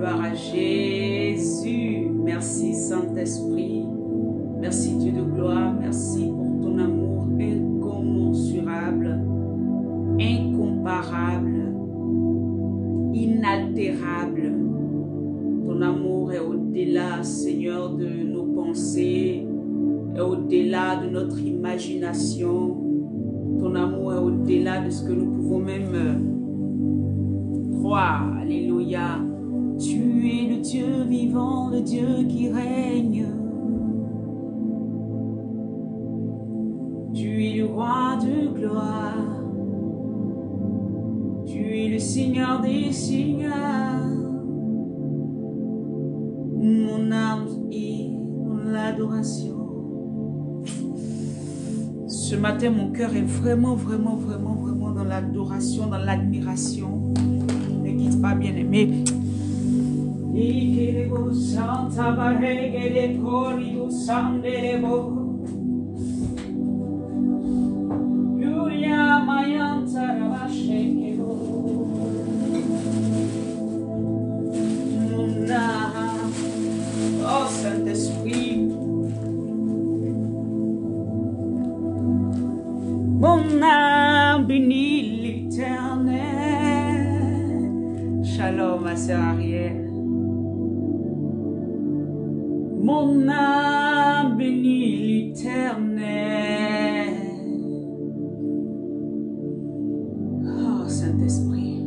Gloire à Jésus. Merci Saint-Esprit. Merci Dieu de gloire. Merci pour ton amour incommensurable, incomparable, inaltérable. Ton amour est au-delà, Seigneur, de nos pensées, est au-delà de notre imagination. Ton amour est au-delà de ce que nous pouvons même croire. Alléluia. Tu es le Dieu vivant, le Dieu qui règne. Tu es le roi de gloire. Tu es le Seigneur des seigneurs. Mon âme est dans l'adoration. Ce matin, mon cœur est vraiment dans l'adoration, dans l'admiration. Ne quitte pas, bien-aimé. Oh Saint-Esprit, mon âme bénit l'Éternel. Shalom, ma sœur Ariel. Mon âme bénit l'Éternel. Oh Saint-Esprit,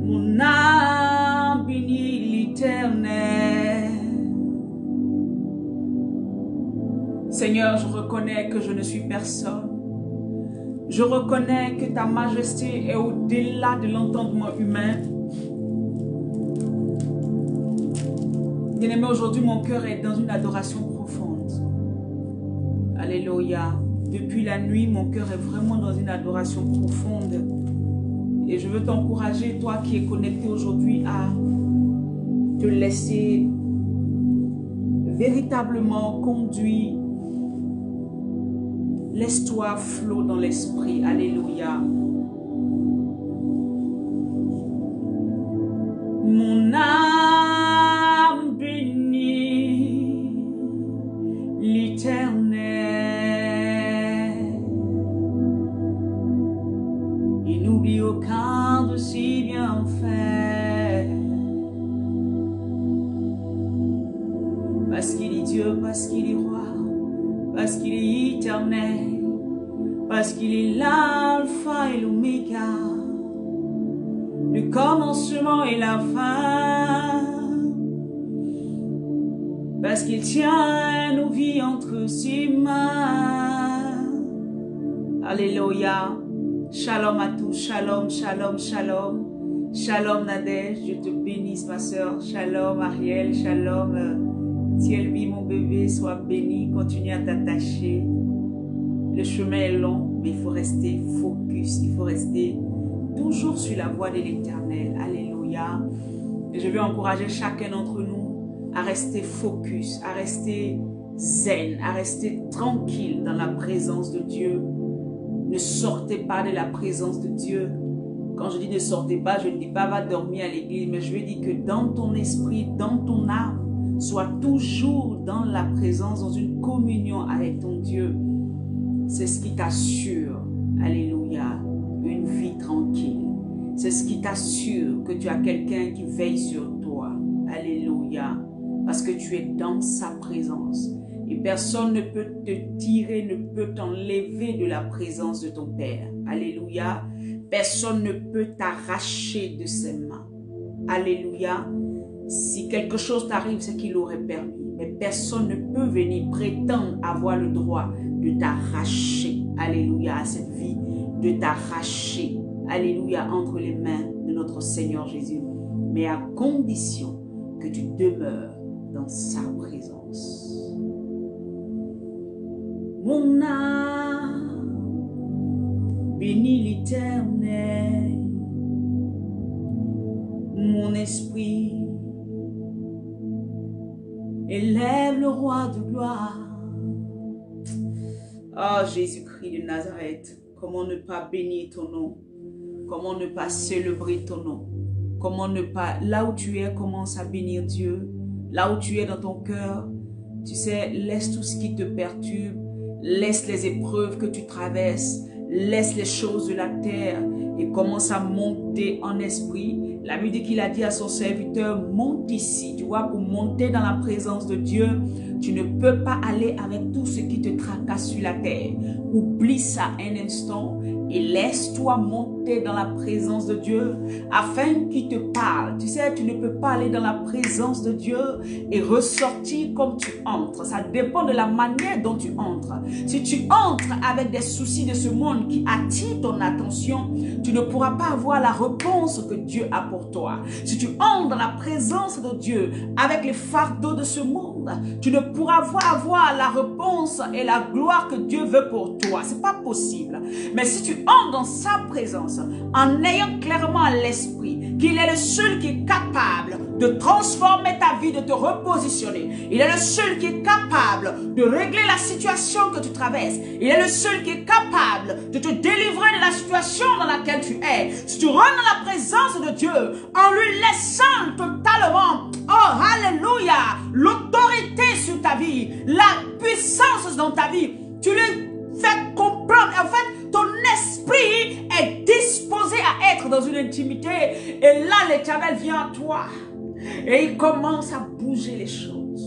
mon âme bénit l'Éternel. Seigneur, je reconnais que je ne suis personne. Je reconnais que ta majesté est au-delà de l'entendement humain. Bien-aimé, aujourd'hui, mon cœur est dans une adoration profonde. Alléluia. Depuis la nuit, mon cœur est vraiment dans une adoration profonde. Et je veux t'encourager, toi qui es connecté aujourd'hui, à te laisser véritablement conduire. Laisse-toi flot dans l'esprit. Alléluia. Mon âme bénit l'Éternel. Il n'oublie aucun de ses bienfaits. Parce qu'il est Dieu, parce qu'il est roi, parce qu'il est éternel, parce qu'il est l'alpha et l'oméga, le commencement et la fin, parce qu'il tient nos vies entre ses mains. Alléluia. Shalom à tous, shalom, shalom, shalom. Shalom Nadège, je te bénisse ma soeur. Shalom Ariel, shalom Thielby, mon bébé, sois béni, continue à t'attacher. Le chemin est long, mais il faut rester focus, il faut rester toujours sur la voie de l'Éternel. Alléluia. Et je veux encourager chacun d'entre nous à rester focus, à rester zen, à rester tranquille dans la présence de Dieu. Ne sortez pas de la présence de Dieu. Quand je dis ne sortez pas, je ne dis pas va dormir à l'église, mais je veux dire que dans ton esprit, dans ton âme, sois toujours dans la présence, dans une communion avec ton Dieu. C'est ce qui t'assure, alléluia, une vie tranquille. C'est ce qui t'assure que tu as quelqu'un qui veille sur toi, alléluia, parce que tu es dans sa présence. Et personne ne peut te tirer, ne peut t'enlever de la présence de ton Père, alléluia. Personne ne peut t'arracher de ses mains, alléluia. Si quelque chose t'arrive, c'est qu'il aurait permis. Mais personne ne peut venir prétendre avoir le droit de t'arracher, alléluia, à cette vie, de t'arracher, alléluia, entre les mains de notre Seigneur Jésus. Mais à condition que tu demeures dans sa présence. Mon âme bénit l'Éternel. Mon esprit élève le roi de gloire. Oh Jésus-Christ de Nazareth, comment ne pas bénir ton nom? Comment ne pas célébrer ton nom? comment ne pas, là où tu es, commence à bénir Dieu. Là où tu es dans ton cœur, tu sais, laisse tout ce qui te perturbe, laisse les épreuves que tu traverses, laisse les choses de la terre et commence à monter en esprit. La Bible dit qu'il a dit à son serviteur, monte ici. Tu vois, pour monter dans la présence de Dieu, tu ne peux pas aller avec tout ce qui te tracasse sur la terre. Oublie ça un instant et laisse-toi monter dans la présence de Dieu afin qu'il te parle. Tu sais, tu ne peux pas aller dans la présence de Dieu et ressortir comme tu entres. Ça dépend de la manière dont tu entres. Si tu entres avec des soucis de ce monde qui attirent ton attention, tu ne pourras pas avoir la réponse que Dieu a pour toi. Si tu entres dans la présence de Dieu avec les fardeaux de ce monde, tu ne pourras pas avoir la réponse et la gloire que Dieu veut pour toi. C'est pas possible. Mais si tu entres dans sa présence en ayant clairement à l'esprit qu'il est le seul qui est capable de transformer ta vie, de te repositionner. Il est le seul qui est capable de régler la situation que tu traverses. Il est le seul qui est capable de te délivrer de la situation dans laquelle tu es. Si tu rentres dans la présence de Dieu en lui laissant totalement, oh alléluia, l'autorité sur ta vie, la puissance dans ta vie, tu lui fais comprendre, en fait, ton esprit est disposé à être dans une intimité et là l'Éternel vient à toi et il commence à bouger les choses,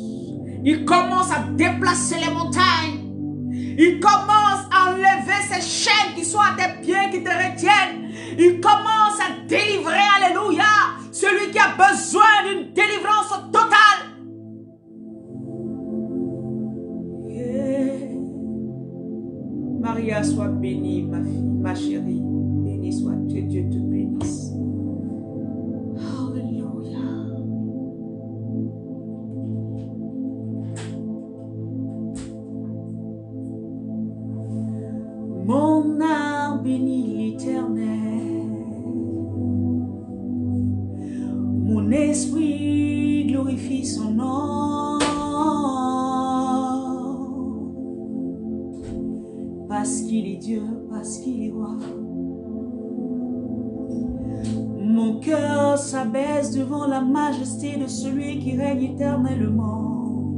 il commence à déplacer les montagnes, il commence à enlever ces chaînes qui sont à tes pieds, qui te retiennent, il commence à délivrer, alléluia, celui qui a besoin d'une délivrance totale. Maria, sois bénie, ma fille, ma chérie. Béni soit Dieu, Dieu te bénisse. Alléluia. Mon âme bénit l'Éternel. Mon esprit glorifie son nom. Parce qu'il est Dieu, parce qu'il est roi. Mon cœur s'abaisse devant la majesté de celui qui règne éternellement.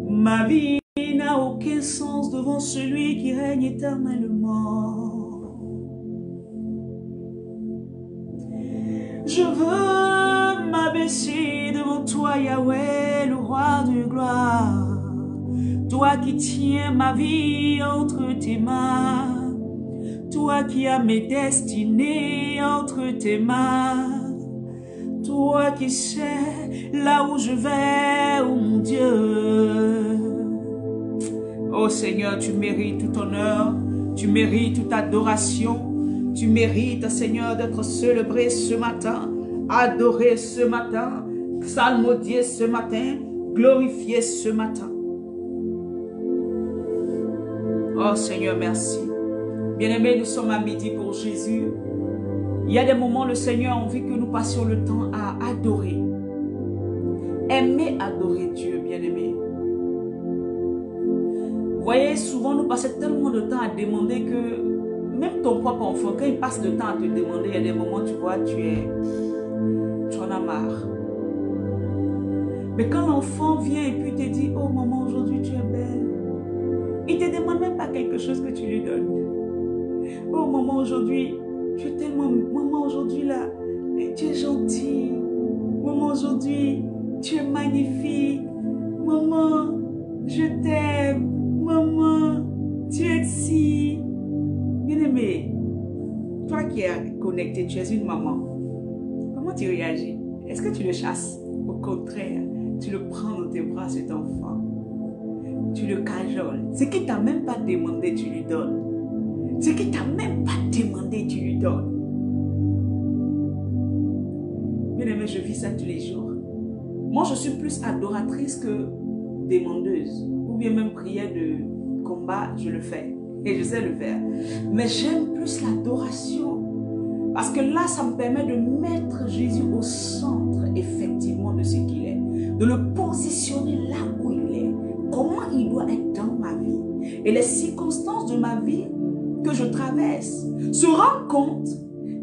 Ma vie n'a aucun sens devant celui qui règne éternellement. Je veux m'abaisser devant toi, Yahweh, le roi de gloire. Toi qui tiens ma vie entre tes mains, toi qui as mes destinées entre tes mains, toi qui sais là où je vais, oh mon Dieu. Oh Seigneur, tu mérites tout honneur, tu mérites toute adoration, tu mérites, Seigneur, d'être célébré ce matin, adoré ce matin, psalmodié ce matin, glorifié ce matin. Oh Seigneur, merci. Bien-aimés, nous sommes à midi pour Jésus. Il y a des moments, le Seigneur a envie que nous passions le temps à adorer. Aimer adorer Dieu, bien-aimés. Vous voyez, souvent nous passons tellement de temps à demander que même ton propre enfant, quand il passe le temps à te demander, il y a des moments, tu vois, tu en as marre. Mais quand l'enfant vient et puis te dit, oh maman, aujourd'hui tu es belle. Il ne te demande même pas quelque chose que tu lui donnes. Oh maman, aujourd'hui, tu es tellement... Maman, aujourd'hui là, tu es gentille. Maman, aujourd'hui, tu es magnifique. Maman, je t'aime. Maman, tu es si... Bien-aimé, toi qui es connecté, tu es une maman. Comment tu réagis? Est-ce que tu le chasses? Au contraire, tu le prends dans tes bras, cet enfant. Tu le cajoles. Ce qui t'a même pas demandé, tu lui donnes. Ce qui t'a même pas demandé, tu lui donnes. Bien aimé, je vis ça tous les jours. Moi, je suis plus adoratrice que demandeuse. Ou bien même prière de combat, je le fais. Et je sais le faire. Mais j'aime plus l'adoration. Parce que là, ça me permet de mettre Jésus au centre, effectivement, de ce qu'il est. De le positionner là où il est. Comment il doit être dans ma vie. Et les circonstances de ma vie que je traverse se rendent compte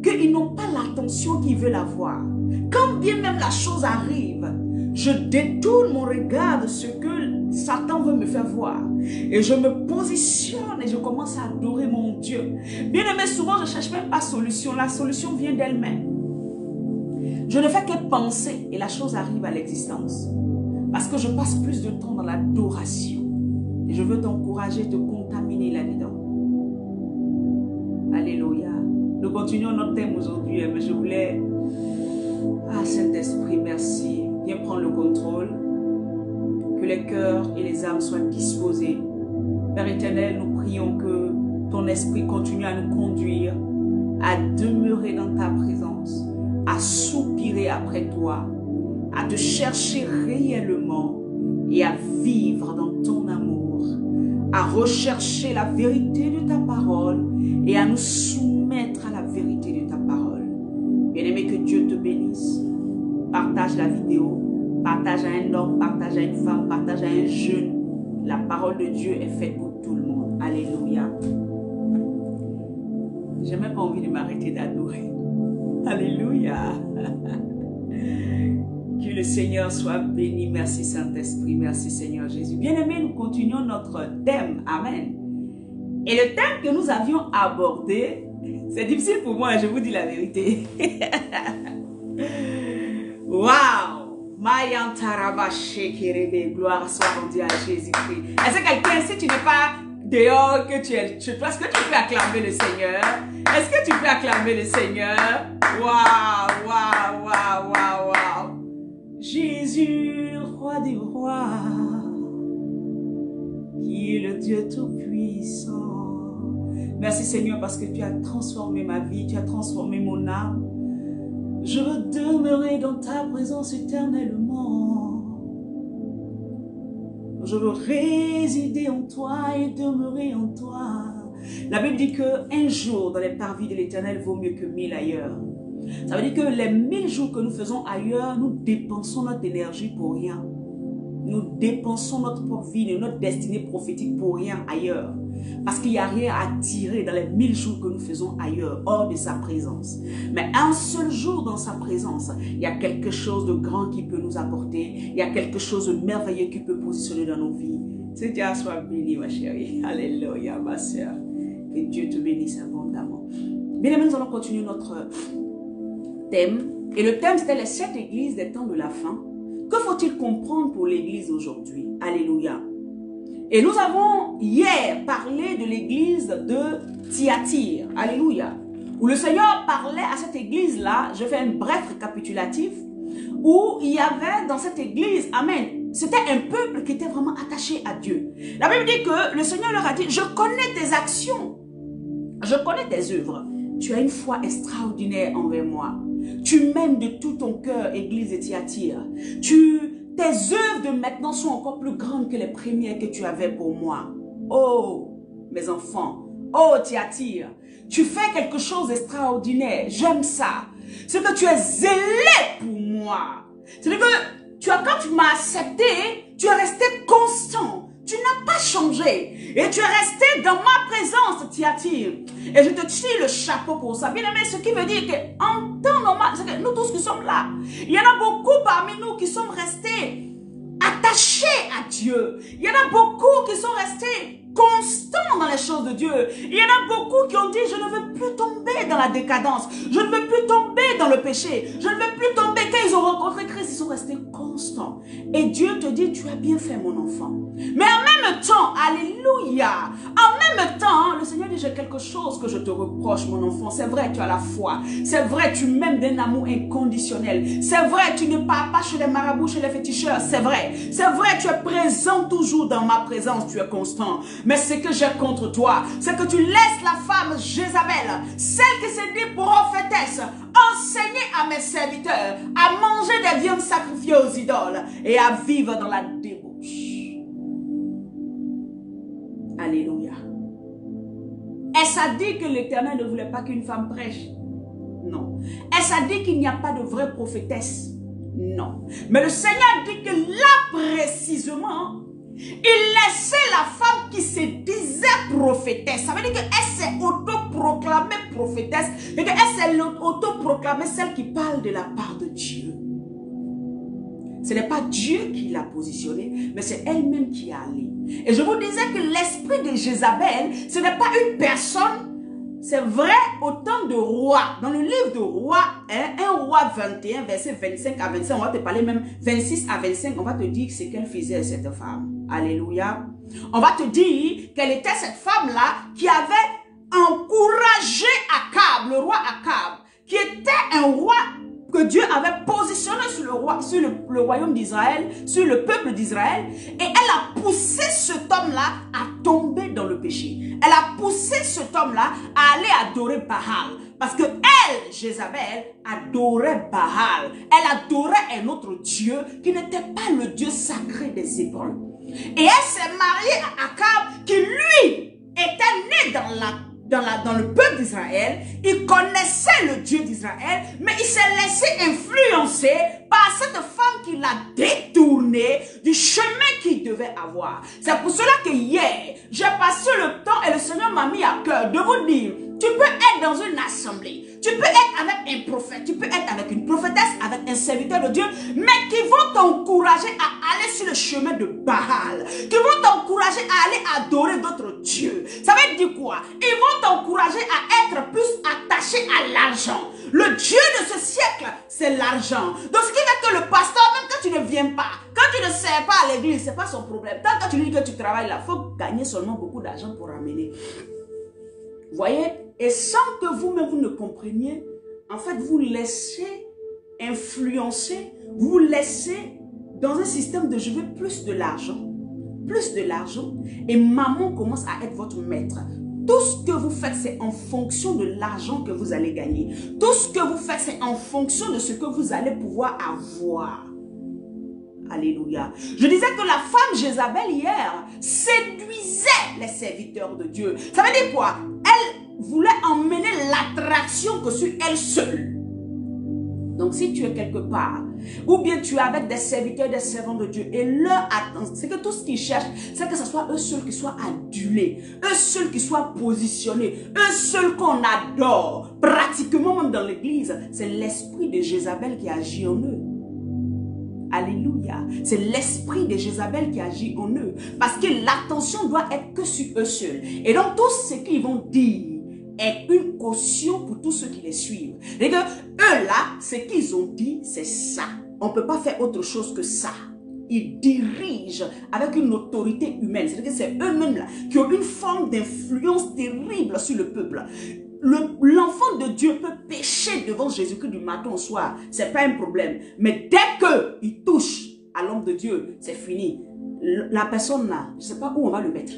qu'ils n'ont pas l'attention qu'ils veulent avoir. Quand bien même la chose arrive, je détourne mon regard de ce que Satan veut me faire voir. Et je me positionne et je commence à adorer mon Dieu. Bien aimé, souvent je ne cherche même pas solution. La solution vient d'elle-même. Je ne fais que penser et la chose arrive à l'existence. Parce que je passe plus de temps dans l'adoration. Et je veux t'encourager, te contaminer là-dedans. Alléluia. Nous continuons notre thème aujourd'hui, mais je voulais... Ah, Saint-Esprit, merci. Viens prendre le contrôle. Que les cœurs et les âmes soient disposés. Père éternel, nous prions que ton esprit continue à nous conduire, à demeurer dans ta présence, à soupirer après toi, à te chercher réellement et à vivre dans ton amour, à rechercher la vérité de ta parole et à nous soumettre à la vérité de ta parole. Bien-aimé, que Dieu te bénisse. Partage la vidéo, partage à un homme, partage à une femme, partage à un jeune. La parole de Dieu est faite pour tout le monde. Alléluia. J'ai même pas envie de m'arrêter d'adorer. Alléluia. Que le Seigneur soit béni. Merci Saint-Esprit. Merci Seigneur Jésus. Bien-aimés, nous continuons notre thème. Amen. Et le thème que nous avions abordé, c'est difficile pour moi, je vous dis la vérité. Waouh! Gloire soit rendue à Jésus-Christ. Est-ce que quelqu'un, si tu n'es pas dehors, que tu es chez toi, est-ce que tu peux acclamer le Seigneur? Est-ce que tu peux acclamer le Seigneur? Waouh, waouh, waouh, waouh, waouh. Jésus, roi des rois, qui est le Dieu tout-puissant. Merci Seigneur parce que tu as transformé ma vie, tu as transformé mon âme. Je veux demeurer dans ta présence éternellement. Je veux résider en toi et demeurer en toi. La Bible dit qu'un jour dans les parvis de l'Éternel vaut mieux que 1000 ailleurs. Ça veut dire que les 1000 jours que nous faisons ailleurs, nous dépensons notre énergie pour rien. Nous dépensons notre propre vie et notre destinée prophétique pour rien ailleurs. Parce qu'il n'y a rien à tirer dans les 1000 jours que nous faisons ailleurs, hors de sa présence. Mais un seul jour dans sa présence, il y a quelque chose de grand qui peut nous apporter. Il y a quelque chose de merveilleux qui peut positionner dans nos vies. Que Dieu soit béni, ma chérie. Alléluia, ma soeur. Que Dieu te bénisse abondamment. Bien aimés, nous allons continuer notre thème. Et le thème, c'était les 7 églises des temps de la fin. Que faut-il comprendre pour l'église aujourd'hui? Alléluia. Et nous avons hier parlé de l'église de Thyatire, alléluia, où le Seigneur parlait à cette église-là, je fais un bref récapitulatif, où il y avait dans cette église, amen, c'était un peuple qui était vraiment attaché à Dieu. La Bible dit que le Seigneur leur a dit, je connais tes actions, je connais tes œuvres, tu as une foi extraordinaire envers moi, tu m'aimes de tout ton cœur, église de Thyatire, tes œuvres de maintenant sont encore plus grandes que les premières que tu avais pour moi. Oh, mes enfants, oh Thyatire, tu fais quelque chose d'extraordinaire. J'aime ça. C'est que tu es zélé pour moi. C'est que quand tu m'as accepté, tu es resté constant. Tu n'as pas changé. Et tu es resté dans ma présence, Thyatire. Et je te tire le chapeau pour ça. Bien aimé, ce qui veut dire qu'en temps normal, c'est que nous tous qui sommes là, il y en a beaucoup parmi nous qui sont restés attachés à Dieu. Il y en a beaucoup qui sont restés constants dans les choses de Dieu. Il y en a beaucoup qui ont dit, je ne veux plus tomber dans la décadence. Je ne veux plus tomber dans le péché. Je ne veux plus tomber. Quand ils ont rencontré Christ, ils sont restés constants. Et Dieu te dit, tu as bien fait mon enfant. Mais en même temps, alléluia, en même temps, le Seigneur dit, j'ai quelque chose que je te reproche, mon enfant. C'est vrai, tu as la foi. C'est vrai, tu m'aimes d'un amour inconditionnel. C'est vrai, tu ne pars pas chez les marabouts, chez les féticheurs. C'est vrai, tu es présent toujours dans ma présence, tu es constant. Mais ce que j'ai contre toi, c'est que tu laisses la femme Jézabel, celle qui s'est dit prophétesse, enseigner à mes serviteurs à manger des viandes sacrifiées aux idoles et à vivre dans la débauche. Alléluia. Est-ce à dire que l'Éternel ne voulait pas qu'une femme prêche? Non. Est-ce à dire qu'il n'y a pas de vraie prophétesse? Non. Mais le Seigneur dit que là précisément, Il laissait la femme qui se disait prophétesse. Ça veut dire qu'elle s'est autoproclamée prophétesse. Et qu'elle s'est autoproclamée celle qui parle de la part de Dieu. Ce n'est pas Dieu qui l'a positionnée, mais c'est elle-même qui est allée. Et je vous disais que l'esprit de Jézabel, ce n'est pas une personne. C'est vrai au temps de roi. Dans le livre de roi, 1 roi 21, verset 25 à 25, on va te parler même 26 à 25, on va te dire ce qu'elle faisait cette femme. Alléluia. On va te dire quelle était cette femme-là qui avait encouragé Akab, le roi Akab, qui était un roi que Dieu avait positionné sur le royaume d'Israël, sur le peuple d'Israël, et elle a poussé cet homme-là à tomber dans le péché. Elle a poussé cet homme-là à aller adorer Baal. Parce que elle, Jézabel, adorait Baal. Elle adorait un autre Dieu qui n'était pas le Dieu sacré des Hébreux. Et elle s'est mariée à Akab qui, lui, était né dans le peuple d'Israël. Il connaissait le Dieu d'Israël, mais il s'est laissé influencer par cette femme qui l'a détourné du chemin qu'il devait avoir. C'est pour cela que hier, j'ai passé le temps et le Seigneur m'a mis à cœur de vous dire, tu peux être dans une assemblée, tu peux être avec un prophète, tu peux être avec une prophétesse, avec un serviteur de Dieu, mais qui vont t'encourager à aller sur le chemin de Baal, qui vont t'encourager à aller adorer d'autres dieux. Ça veut dire quoi? Ils vont t'encourager à être plus attaché à l'argent. Le Dieu de ce siècle, c'est l'argent. Donc ce qui fait que le pasteur, même quand tu ne viens pas, quand tu ne sers pas à l'église, ce n'est pas son problème. Tant que tu lui dis que tu travailles là, il faut gagner seulement beaucoup d'argent pour ramener. Vous voyez? Et sans que vous-même vous ne compreniez, en fait, vous laissez influencer, vous laissez dans un système de je veux plus de l'argent, et maman commence à être votre maître. Tout ce que vous faites, c'est en fonction de l'argent que vous allez gagner. Tout ce que vous faites, c'est en fonction de ce que vous allez pouvoir avoir. Alléluia. Je disais que la femme Jézabel hier séduisait les serviteurs de Dieu. Ça veut dire quoi? Elle voulait emmener l'attraction que sur elle seule. Donc si tu es quelque part, ou bien tu es avec des serviteurs, des servants de Dieu, et leur attente, c'est que tout ce qu'ils cherchent, c'est que ce soit eux seuls qui soient adulés, eux seuls qui soient positionnés, eux seuls qu'on adore. Pratiquement même dans l'église, c'est l'esprit de Jézabel qui agit en eux. Alléluia. C'est l'esprit de Jézabel qui agit en eux. Parce que l'attention doit être que sur eux seuls. Et donc tout ce qu'ils vont dire est une caution pour tous ceux qui les suivent. Et que eux là, ce qu'ils ont dit, c'est ça. On ne peut pas faire autre chose que ça. Ils dirigent avec une autorité humaine. C'est-à-dire que c'est eux-mêmes là qui ont une forme d'influence terrible sur le peuple. L'enfant de Dieu peut pécher devant Jésus-Christ du matin au soir. Ce n'est pas un problème. Mais dès qu'il touche à l'homme de Dieu, c'est fini. La personne là, je ne sais pas où on va le mettre.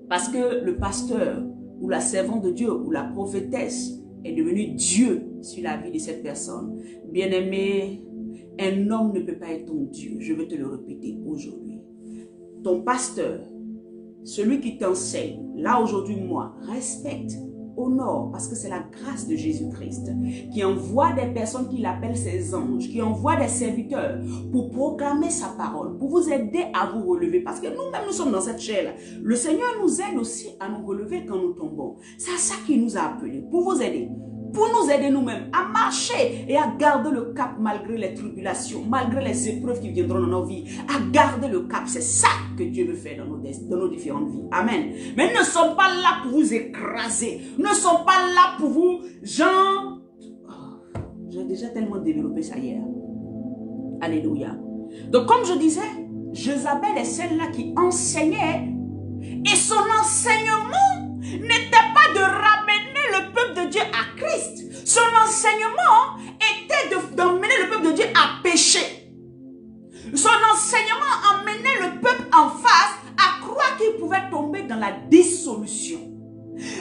Parce que le pasteur ou la servante de Dieu ou la prophétesse est devenu Dieu sur la vie de cette personne. Bien-aimé, un homme ne peut pas être ton Dieu. Je vais te le répéter aujourd'hui. Ton pasteur, celui qui t'enseigne, là aujourd'hui moi, respecte, honore, parce que c'est la grâce de Jésus-Christ qui envoie des personnes qu'il appelle ses anges, qui envoie des serviteurs pour proclamer sa parole, pour vous aider à vous relever, parce que nous-mêmes nous sommes dans cette chair-là. Le Seigneur nous aide aussi à nous relever quand nous tombons. C'est à ça qu'il nous a appelés, pour vous aider. Pour nous aider nous-mêmes à marcher et à garder le cap malgré les tribulations, malgré les épreuves qui viendront dans nos vies. À garder le cap, c'est ça que Dieu veut faire dans nos différentes vies. Amen. Mais nous ne sommes pas là pour vous écraser. Nous ne sommes pas là pour vous, genre... Oh, j'ai déjà tellement développé ça hier. Alléluia. Donc comme je disais, Jézabel est celle-là qui enseignait. Et son enseignement n'était pas de ramener le peuple de Dieu à Christ. Son enseignement était d'emmener le peuple de Dieu à pécher. Son enseignement emmenait le peuple en face à croire qu'il pouvait tomber dans la dissolution.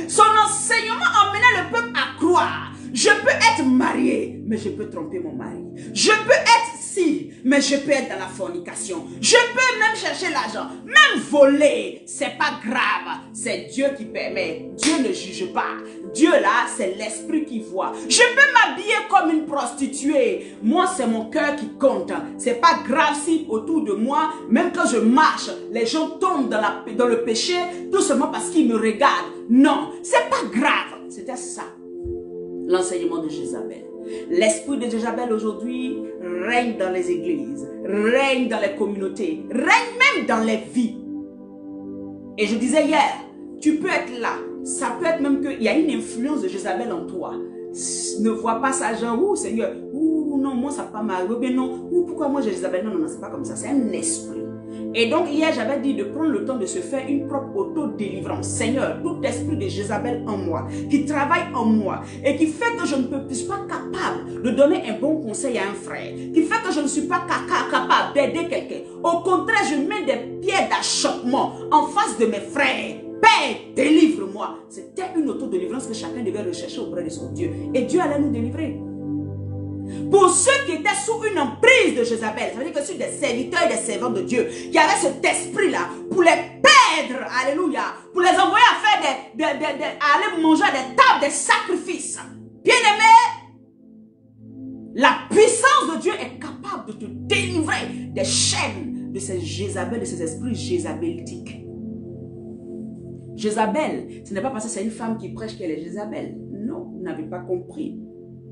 Son enseignement emmenait le peuple à croire: je peux être marié, mais je peux tromper mon mari. Je peux être Si, mais je peux être dans la fornication. Je peux même chercher l'argent, même voler. C'est pas grave. C'est Dieu qui permet. Dieu ne juge pas. Dieu là, c'est l'esprit qui voit. Je peux m'habiller comme une prostituée. Moi, c'est mon cœur qui compte. C'est pas grave si autour de moi, même quand je marche, les gens tombent dans le péché, tout seulement parce qu'ils me regardent. Non, c'est pas grave. C'était ça, l'enseignement de Jézabel. L'esprit de Jézabel aujourd'hui règne dans les églises, règne dans les communautés, règne même dans les vies. Et je disais hier, tu peux être là, ça peut être même qu'il y a une influence de Jézabel en toi. Ne vois pas ça genre, ouh Seigneur, ouh non, moi ça pas mal, ou bien non, ouh pourquoi moi j'ai Jézabel, non, non, non, c'est pas comme ça, c'est un esprit. Et donc hier j'avais dit de prendre le temps de se faire une propre auto-délivrance. Seigneur, tout esprit de Jézabel en moi, qui travaille en moi et qui fait que je ne suis pas capable de donner un bon conseil à un frère, qui fait que je ne suis pas capable d'aider quelqu'un. Au contraire, je mets des pierres d'achoppement en face de mes frères. Père, délivre-moi. C'était une auto-délivrance que chacun devait rechercher auprès de son Dieu. Et Dieu allait nous délivrer. Pour ceux qui étaient sous une emprise de Jézabel, ça veut dire que sur des serviteurs et des servantes de Dieu, qui avaient cet esprit-là, pour les perdre, alléluia, pour les envoyer à faire à aller manger à des tables, des sacrifices. Bien-aimé, la puissance de Dieu est capable de te délivrer des chaînes de ces Jézabel, de ces esprits jézabelitiques. Jézabel, ce n'est pas parce que c'est une femme qui prêche qu'elle est Jézabel. Non, vous n'avez pas compris.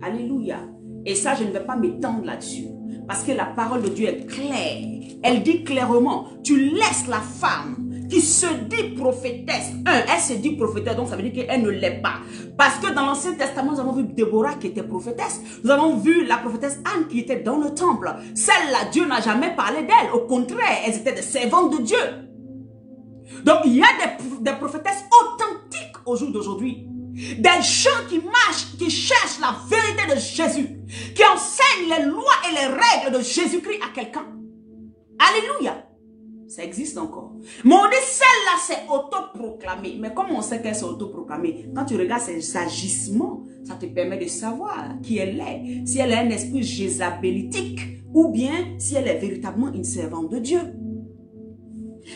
Alléluia. Et ça, je ne vais pas m'étendre là-dessus. Parce que la parole de Dieu est claire. Elle dit clairement, tu laisses la femme qui se dit prophétesse. Elle se dit prophétesse, donc ça veut dire qu'elle ne l'est pas. Parce que dans l'Ancien Testament, nous avons vu Déborah qui était prophétesse. Nous avons vu la prophétesse Anne qui était dans le temple. Celle-là, Dieu n'a jamais parlé d'elle. Au contraire, elles étaient des servantes de Dieu. Donc, il y a des prophétesses authentiques au jour d'aujourd'hui. Des gens qui marchent, qui cherchent la vérité de Jésus, qui enseignent les lois et les règles de Jésus-Christ à quelqu'un. Alléluia. Ça existe encore. Mais on dit celle-là, c'est autoproclamé. Mais comment on sait qu'elle s'est autoproclamée? Quand tu regardes ses agissements, ça te permet de savoir qui elle est. Si elle est un esprit jézabélitique ou bien si elle est véritablement une servante de Dieu.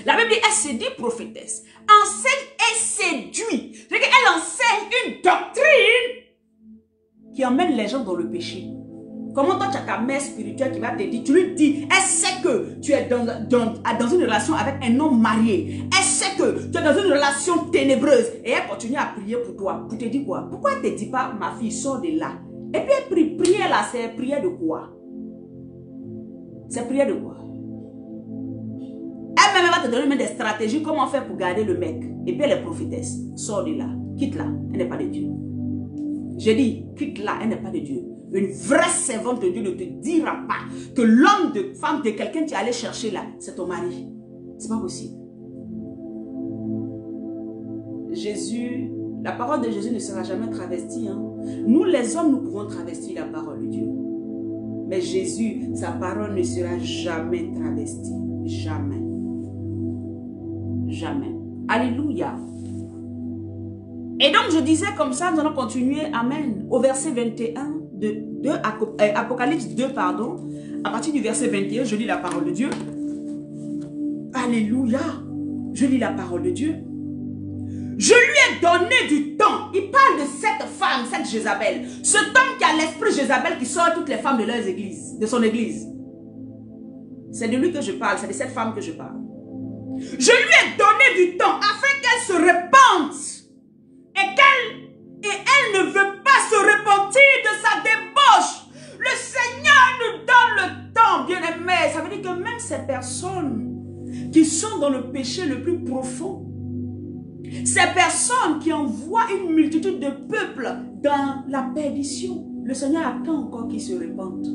La Bible dit, elle se dit prophétesse, enseigne et séduit. C'est-à-dire qu'elle enseigne une doctrine qui emmène les gens dans le péché. Comment toi tu as ta mère spirituelle qui va te dire, tu lui dis, elle sait que tu es dans une relation avec un homme marié. Elle sait que tu es dans une relation ténébreuse. Et elle continue à prier pour toi. Pour te dire quoi? Pourquoi elle ne te dit pas, ma fille, sors de là? Et puis elle prie. Prière là, c'est prière de quoi? C'est prière de quoi? Elle-même va te donner des stratégies, comment faire pour garder le mec. Et puis elle est prophétesse. Sors de là. Quitte-la. Elle n'est pas de Dieu. J'ai dit, quitte-la. Elle n'est pas de Dieu. Une vraie servante de Dieu ne te dira pas que l'homme de femme de quelqu'un qui allait chercher là, c'est ton mari. C'est pas possible. Jésus, la parole de Jésus ne sera jamais travestie. Hein. Nous les hommes, nous pouvons travestir la parole de Dieu. Mais Jésus, sa parole ne sera jamais travestie. Jamais. Jamais. Alléluia. Et donc je disais comme ça, nous allons continuer, amen, au verset 21 de Apocalypse 2, pardon. À partir du verset 21, je lis la parole de Dieu. Alléluia. Je lis la parole de Dieu. Je lui ai donné du temps. Il parle de cette femme, cette Jézabel. Ce homme qui a l'esprit Jézabel qui sort toutes les femmes de leurs églises, de son église. C'est de lui que je parle, c'est de cette femme que je parle. Je lui ai donné du temps afin qu'elle se repente. Et elle ne veut pas se repentir de sa débauche. Le Seigneur nous donne le temps, bien-aimés. Ça veut dire que même ces personnes qui sont dans le péché le plus profond, ces personnes qui envoient une multitude de peuples dans la perdition, le Seigneur attend encore qu'ils se repentent.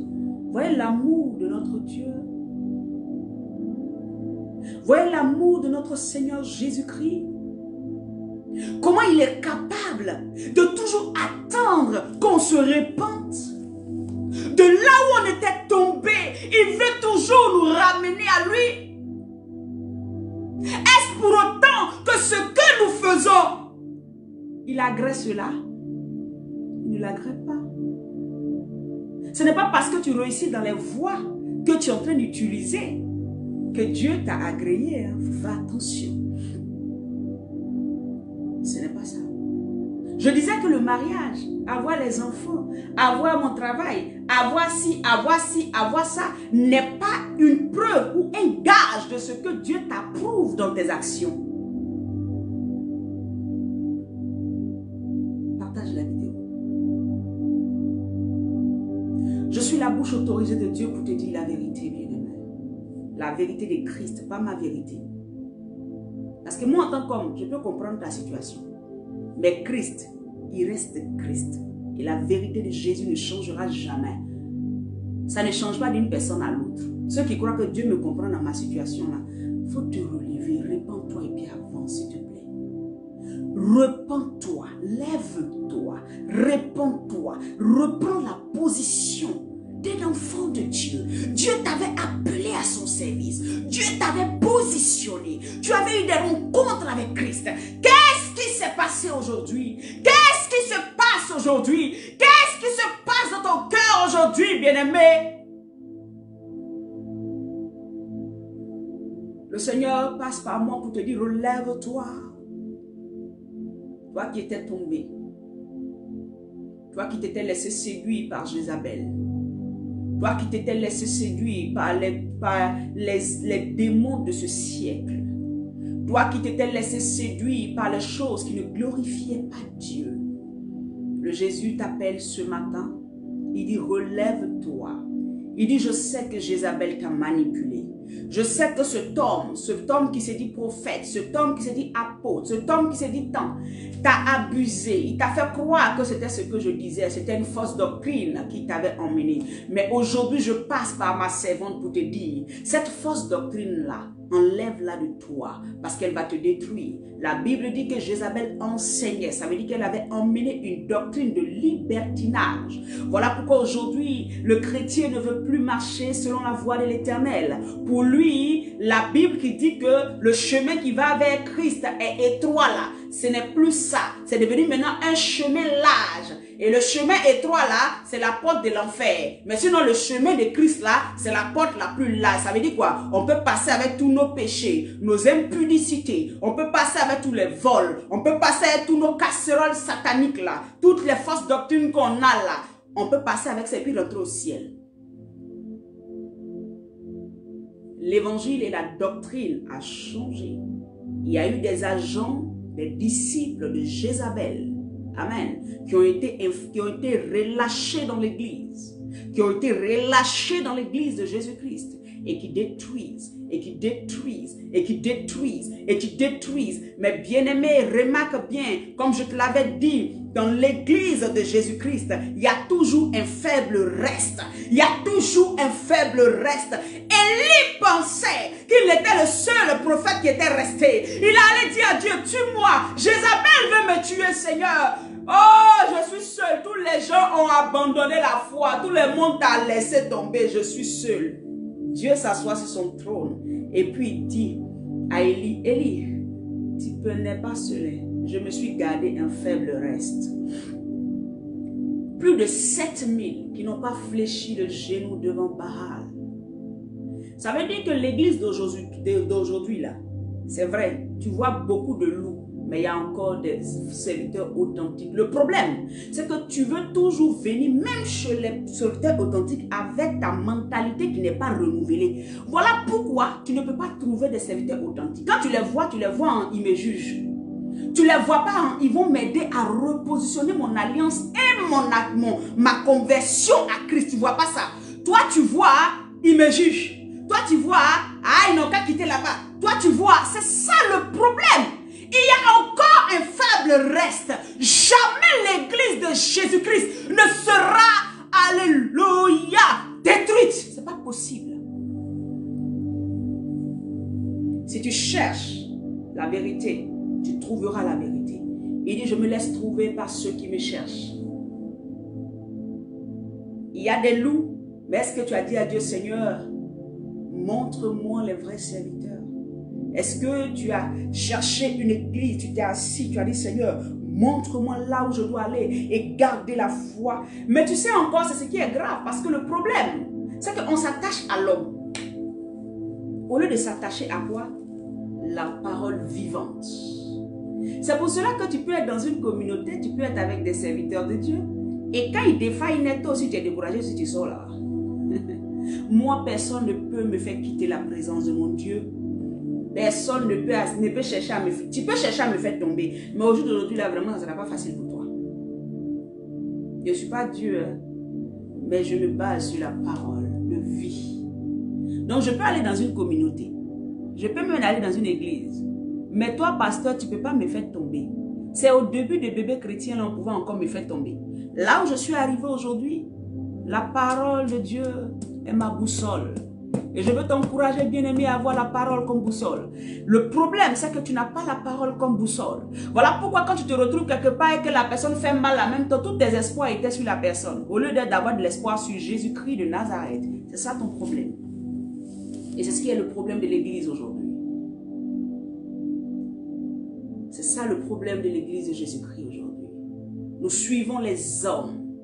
Voyez l'amour de notre Dieu. Voyez l'amour de notre Seigneur Jésus-Christ. Comment il est capable de toujours attendre qu'on se repente. De là où on était tombé, il veut toujours nous ramener à lui. Est-ce pour autant que ce que nous faisons, il agrée cela? Il ne l'agrée pas. Ce n'est pas parce que tu réussis dans les voies que tu es en train d'utiliser, que Dieu t'a agréé. Hein. Fais attention. Ce n'est pas ça. Je disais que le mariage, avoir les enfants, avoir mon travail, avoir ci, avoir ça, n'est pas une preuve ou un gage de ce que Dieu t'approuve dans tes actions. Partage la vidéo. Je suis la bouche autorisée de Dieu pour te dire la vérité, bien-aimé. La vérité de Christ, pas ma vérité. Parce que moi, en tant qu'homme, je peux comprendre ta situation. Mais Christ, il reste Christ. Et la vérité de Jésus ne changera jamais. Ça ne change pas d'une personne à l'autre. Ceux qui croient que Dieu me comprend dans ma situation là, il faut te relever, répands-toi et puis avance, s'il te plaît. Repends-toi, lève-toi, répands-toi, reprends la position d'un enfant de Dieu. Dieu t'avait appelé à son service. Dieu t'avait positionné. Tu avais eu des rencontres avec Christ. Qu'est-ce qui s'est passé aujourd'hui? Qu'est-ce qui se passe aujourd'hui? Qu'est-ce qui se passe dans ton cœur aujourd'hui, bien-aimé? Le Seigneur passe par moi pour te dire, relève-toi. Toi qui étais tombé. Toi qui t'étais laissé séduire par Jézabel. Toi qui t'étais laissé séduire par les démons de ce siècle. Toi qui t'étais laissé séduire par les choses qui ne glorifiaient pas Dieu. Le Jésus t'appelle ce matin. Il dit, relève-toi. Il dit, je sais que Jézabel t'a manipulé. Je sais que cet homme qui s'est dit prophète, cet homme qui s'est dit apôtre, cet homme qui s'est dit tant, t'a abusé. Il t'a fait croire que c'était ce que je disais. C'était une fausse doctrine qui t'avait emmené. Mais aujourd'hui, je passe par ma servante pour te dire, cette fausse doctrine-là, enlève-la de toi parce qu'elle va te détruire. La Bible dit que Jézabel enseignait. Ça veut dire qu'elle avait emmené une doctrine de libertinage. Voilà pourquoi aujourd'hui, le chrétien ne veut plus marcher selon la voie de l'Éternel. Pour lui, la Bible qui dit que le chemin qui va vers Christ est étroit là. Ce n'est plus ça. C'est devenu maintenant un chemin large. Et le chemin étroit là, c'est la porte de l'enfer. Mais sinon, le chemin de Christ là, c'est la porte la plus large. Ça veut dire quoi? On peut passer avec tous nos péchés, nos impudicités. On peut passer avec tous les vols. On peut passer avec tous nos casseroles sataniques là. Toutes les fausses doctrines qu'on a là. On peut passer avec ça et puis rentrer au ciel. L'évangile et la doctrine a changé. Il y a eu des agents, des disciples de Jézabel. Amen. Qui ont été relâchés dans l'église. Qui ont été relâchés dans l'église de Jésus-Christ. Et qui détruisent, et qui détruisent, et qui détruisent, et qui détruisent. Mais bien-aimé, remarque bien, comme je te l'avais dit, dans l'église de Jésus-Christ, il y a toujours un faible reste. Il y a toujours un faible reste. Élie pensait qu'il était le seul prophète qui était resté. Il allait dire à Dieu, tue-moi. Jézabel veut me tuer, Seigneur. Oh, je suis seul. Tous les gens ont abandonné la foi. Tout le monde t'a laissé tomber. Je suis seul. Dieu s'assoit sur son trône. Et puis il dit à Élie, Élie, tu n'es pas seul. Je me suis gardé un faible reste. Plus de 7000 qui n'ont pas fléchi le genou devant Baal. Ça veut dire que l'église d'aujourd'hui là, c'est vrai, tu vois beaucoup de loups, mais il y a encore des serviteurs authentiques. Le problème, c'est que tu veux toujours venir, même chez les serviteurs authentiques, avec ta mentalité qui n'est pas renouvelée. Voilà pourquoi tu ne peux pas trouver des serviteurs authentiques. Quand tu les vois en ils me jugent. Tu ne les vois pas, hein, ils vont m'aider à repositionner mon alliance et ma conversion à Christ. Tu ne vois pas ça. Toi, tu vois, ils me jugent. Toi, tu vois, ils n'ont qu'à quitter là-bas. Toi, tu vois, c'est ça le problème. Il y a encore un faible reste. Jamais l'église de Jésus-Christ ne sera, alléluia, détruite. Ce n'est pas possible. Si tu cherches la vérité, tu trouveras la vérité. Il dit, je me laisse trouver par ceux qui me cherchent. Il y a des loups, mais est-ce que tu as dit à Dieu, Seigneur, montre-moi les vrais serviteurs? Est-ce que tu as cherché une église, tu t'es assis, tu as dit, Seigneur, montre-moi là où je dois aller et garder la foi. Mais tu sais encore, c'est ce qui est grave, parce que le problème, C'est qu'on s'attache à l'homme. Au lieu de s'attacher à quoi? La parole vivante. C'est pour cela que tu peux être dans une communauté, tu peux être avec des serviteurs de Dieu. Et quand ils défaillent net, aussi tu es découragé si tu sors là. Moi, personne ne peut me faire quitter la présence de mon Dieu. Personne ne peut chercher à me faire... Tu peux chercher à me faire tomber. Mais au jour d'aujourd'hui, là, vraiment, ça ne sera pas facile pour toi. Je ne suis pas Dieu, hein, mais je me base sur la parole de vie. Donc, je peux aller dans une communauté. Je peux même aller dans une église. Mais toi, pasteur, tu ne peux pas me faire tomber. C'est au début des bébés chrétiens, là, on pouvait encore me faire tomber. Là où je suis arrivé aujourd'hui, la parole de Dieu est ma boussole. Et je veux t'encourager, bien-aimé, à avoir la parole comme boussole. Le problème, c'est que tu n'as pas la parole comme boussole. Voilà pourquoi quand tu te retrouves quelque part et que la personne fait mal en même temps, tous tes espoirs étaient sur la personne. Au lieu d'avoir de l'espoir sur Jésus-Christ de Nazareth. C'est ça ton problème. Et c'est ce qui est le problème de l'église aujourd'hui. C'est ça le problème de l'église de Jésus-Christ aujourd'hui. Nous suivons les hommes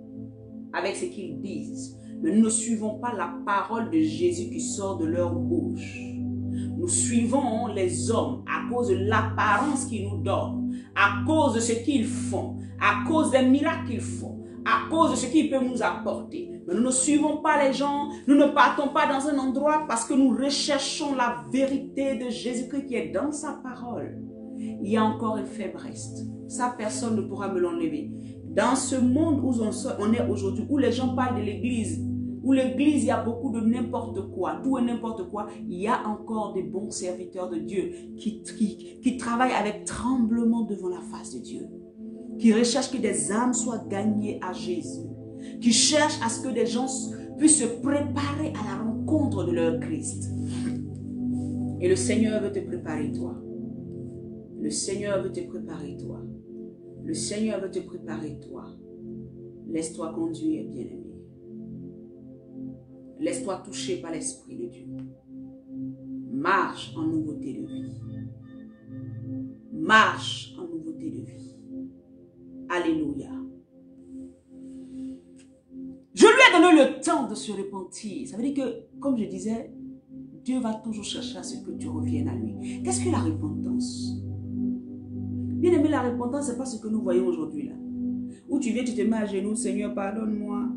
avec ce qu'ils disent. Mais nous ne suivons pas la parole de Jésus qui sort de leur bouche. Nous suivons les hommes à cause de l'apparence qu'ils nous donnent, à cause de ce qu'ils font, à cause des miracles qu'ils font, à cause de ce qu'ils peuvent nous apporter. Mais nous ne suivons pas les gens, nous ne partons pas dans un endroit parce que nous recherchons la vérité de Jésus-Christ qui est dans sa parole. Il y a encore un faible reste. Ça, personne ne pourra me l'enlever. Dans ce monde où on est aujourd'hui, où les gens parlent de l'église, où l'église, il y a beaucoup de n'importe quoi, tout et n'importe quoi, il y a encore des bons serviteurs de Dieu qui travaillent avec tremblement devant la face de Dieu, qui recherchent que des âmes soient gagnées à Jésus, qui cherchent à ce que des gens puissent se préparer à la rencontre de leur Christ. Et le Seigneur veut te préparer toi. Le Seigneur veut te préparer toi. Le Seigneur veut te préparer toi. Laisse-toi conduire, bien-aimé. Laisse-toi toucher par l'Esprit de Dieu. Marche en nouveauté de vie. Marche en nouveauté de vie. Alléluia. Je lui ai donné le temps de se repentir. Ça veut dire que, comme je disais, Dieu va toujours chercher à ce que tu reviennes à lui. Qu'est-ce que la repentance? Bien aimé, la repentance, ce n'est pas ce que nous voyons aujourd'hui là. Où tu viens, tu te mets à genoux, Seigneur, pardonne-moi.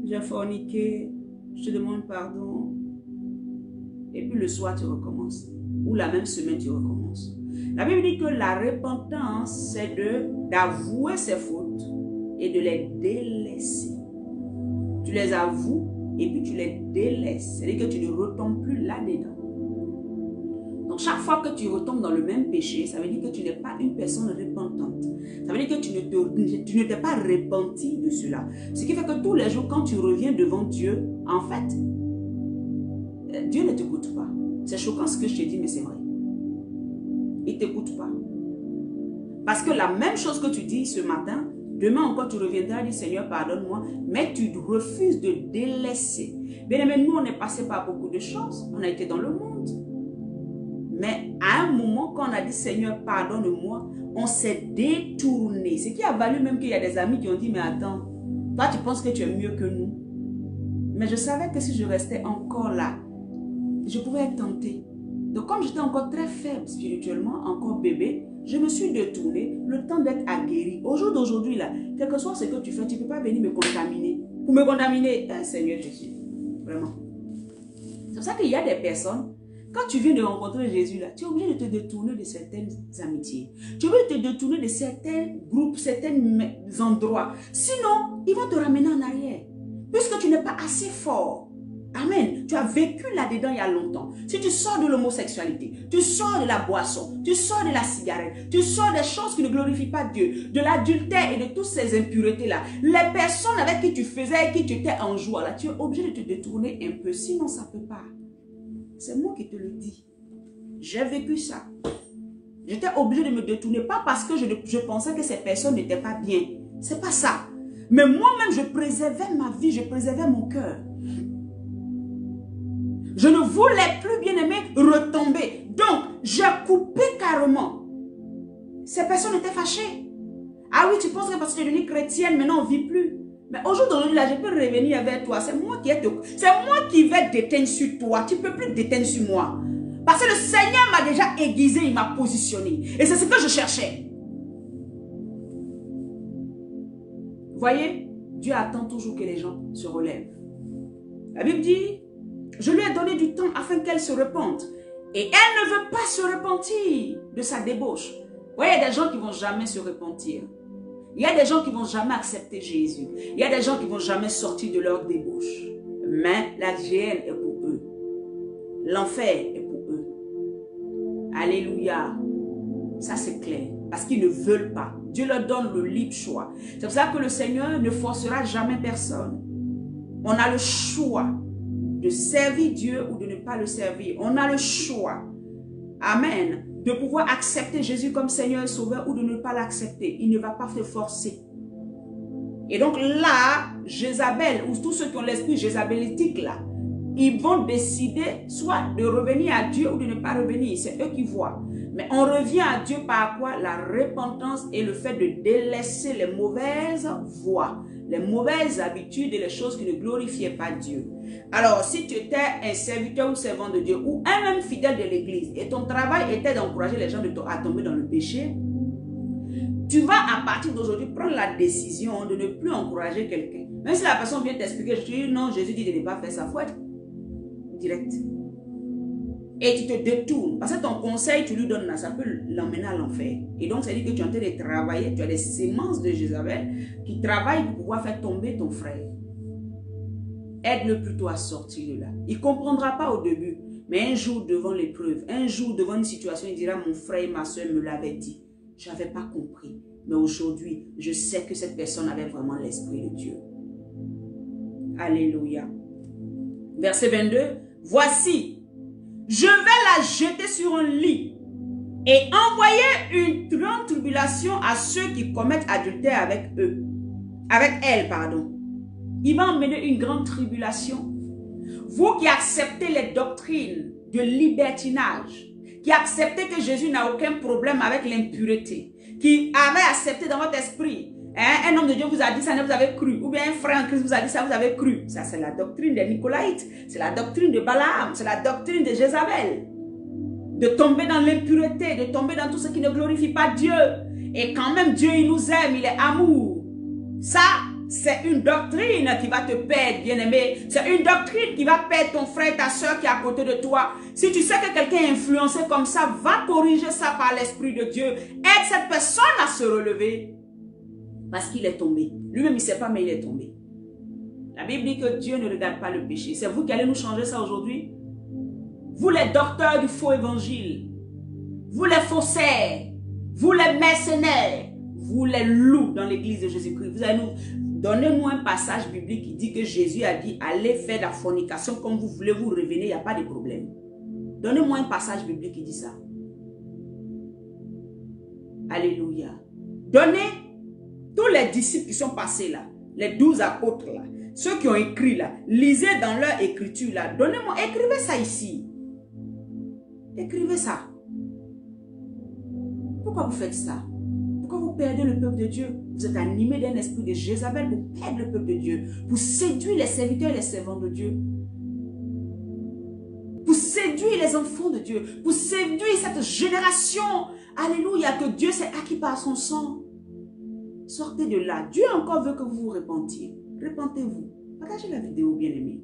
J'ai forniqué. Je te demande pardon. Et puis le soir, tu recommences. Ou la même semaine, tu recommences. La Bible dit que la repentance, c'est d'avouer ses fautes et de les délaisser. Tu les avoues et puis tu les délaisses. C'est-à-dire que tu ne retombes plus là-dedans. Donc chaque fois que tu retombes dans le même péché, ça veut dire que tu n'es pas une personne repentante. Ça veut dire que tu ne t'es pas repenti de cela. Ce qui fait que tous les jours, quand tu reviens devant Dieu, en fait, Dieu ne t'écoute pas. C'est choquant ce que je te dis, mais c'est vrai. Il ne t'écoute pas. Parce que la même chose que tu dis ce matin, demain encore tu reviendras et dis Seigneur, pardonne-moi, mais tu refuses de délaisser. Bien aimé, nous on est passé par beaucoup de choses, on a été dans le monde. Mais à un moment, quand on a dit Seigneur, pardonne-moi, on s'est détourné. Ce qui a valu même qu'il y a des amis qui ont dit, mais attends, toi tu penses que tu es mieux que nous. Mais je savais que si je restais encore là, je pouvais être tentée. Donc comme j'étais encore très faible spirituellement, encore bébé, je me suis détournée, le temps d'être aguerri. Au jour d'aujourd'hui, là, quel que soit ce que tu fais, tu ne peux pas venir me contaminer. Pour me contaminer, Seigneur Jésus. Vraiment. C'est pour ça qu'il y a des personnes, quand tu viens de rencontrer Jésus, là, tu es obligé de te détourner de certaines amitiés. Tu es obligé de te détourner de certains groupes, certains endroits. Sinon, ils vont te ramener en arrière. Puisque tu n'es pas assez fort. Amen. Tu as vécu là-dedans il y a longtemps. Si tu sors de l'homosexualité, tu sors de la boisson, tu sors de la cigarette, tu sors des choses qui ne glorifient pas Dieu, de l'adultère et de toutes ces impuretés-là, les personnes avec qui tu faisais et qui tu étais en joie, là, tu es obligé de te détourner un peu. Sinon, ça ne peut pas. C'est moi qui te le dis. J'ai vécu ça. J'étais obligé de me détourner. Pas parce que je pensais que ces personnes n'étaient pas bien. C'est pas ça. Mais moi-même, je préservais ma vie, je préservais mon cœur. Je ne voulais plus, bien aimé, retomber. Donc, j'ai coupé carrément. Ces personnes étaient fâchées. Ah oui, tu penses que parce que tu es devenue chrétienne, maintenant on ne vit plus. Mais aujourd'hui, là, je peux revenir vers toi. C'est moi qui vais déteindre sur toi. Tu ne peux plus déteindre sur moi. Parce que le Seigneur m'a déjà aiguisé, il m'a positionné. Et c'est ce que je cherchais. Voyez, Dieu attend toujours que les gens se relèvent. La Bible dit, je lui ai donné du temps afin qu'elle se repente. Et elle ne veut pas se repentir de sa débauche. Vous voyez, il y a des gens qui ne vont jamais se repentir. Il y a des gens qui ne vont jamais accepter Jésus. Il y a des gens qui ne vont jamais sortir de leur débauche. Mais la GN est pour eux. L'enfer est pour eux. Alléluia. Ça c'est clair. Parce qu'ils ne veulent pas. Dieu leur donne le libre choix. C'est pour ça que le Seigneur ne forcera jamais personne. On a le choix de servir Dieu ou de ne pas le servir. On a le choix. Amen. De pouvoir accepter Jésus comme Seigneur et Sauveur ou de ne pas l'accepter. Il ne va pas te forcer. Et donc là, Jézabel ou tous ceux qui ont l'esprit jézabélitique là, ils vont décider soit de revenir à Dieu ou de ne pas revenir. C'est eux qui voient. Mais on revient à Dieu par quoi? La repentance et le fait de délaisser les mauvaises voies, les mauvaises habitudes et les choses qui ne glorifiaient pas Dieu. Alors, si tu étais un serviteur ou servant de Dieu ou un même fidèle de l'église et ton travail était d'encourager les gens à tomber dans le péché, tu vas à partir d'aujourd'hui prendre la décision de ne plus encourager quelqu'un. Même si la personne vient t'expliquer, je te dis non, Jésus dit de ne pas faire ça, faut être direct. Et tu te détournes. Parce que ton conseil, tu lui donnes là, ça peut l'emmener à l'enfer. Et donc, ça dit que tu es en train de travailler, tu as des semences de Jézabel qui travaillent pour pouvoir faire tomber ton frère. Aide-le plutôt à sortir de là. Il ne comprendra pas au début. Mais un jour devant l'épreuve, un jour devant une situation, il dira, mon frère et ma soeur me l'avaient dit. Je n'avais pas compris. Mais aujourd'hui, je sais que cette personne avait vraiment l'esprit de Dieu. Alléluia. Verset 22. Voici, je vais la jeter sur un lit et envoyer une grande tribulation à ceux qui commettent adultère avec eux. Avec elle, pardon. Il va emmener une grande tribulation. Vous qui acceptez les doctrines de libertinage, qui acceptez que Jésus n'a aucun problème avec l'impureté, qui avez accepté dans votre esprit, un homme de Dieu vous a dit ça, vous avez cru, ou bien un frère en Christ vous a dit ça, vous avez cru. Ça, c'est la doctrine des Nicolaïtes, c'est la doctrine de Balaam, c'est la doctrine de Jézabel. De tomber dans l'impureté, de tomber dans tout ce qui ne glorifie pas Dieu. Et quand même, Dieu, il nous aime, il est amour. Ça, c'est une doctrine qui va te perdre, bien-aimé. C'est une doctrine qui va perdre ton frère, ta soeur qui est à côté de toi. Si tu sais que quelqu'un est influencé comme ça, va corriger ça par l'Esprit de Dieu. Aide cette personne à se relever. Parce qu'il est tombé. Lui-même, il ne sait pas, mais il est tombé. La Bible dit que Dieu ne regarde pas le péché. C'est vous qui allez nous changer ça aujourd'hui? Vous les docteurs du faux évangile. Vous les faussaires. Vous les mercenaires. Vous les loups dans l'église de Jésus-Christ. Vous allez nous... Donnez-nous un passage biblique qui dit que Jésus a dit, allez faire la fornication comme vous voulez, vous revenez, il n'y a pas de problème. Donnez-moi un passage biblique qui dit ça. Alléluia. Donnez tous les disciples qui sont passés là, les 12 apôtres là, ceux qui ont écrit là, lisez dans leur écriture là, donnez-moi, écrivez ça ici. Écrivez ça. Pourquoi vous faites ça? Pourquoi vous perdez le peuple de Dieu? Vous êtes animé d'un esprit de Jézabel pour perdre le peuple de Dieu, pour séduire les serviteurs et les servants de Dieu, pour séduire les enfants de Dieu, pour séduire cette génération, alléluia, que Dieu s'est acquis par son sang. Sortez de là. Dieu encore veut que vous vous repentiez. Repentez-vous. Partagez la vidéo, bien-aimé.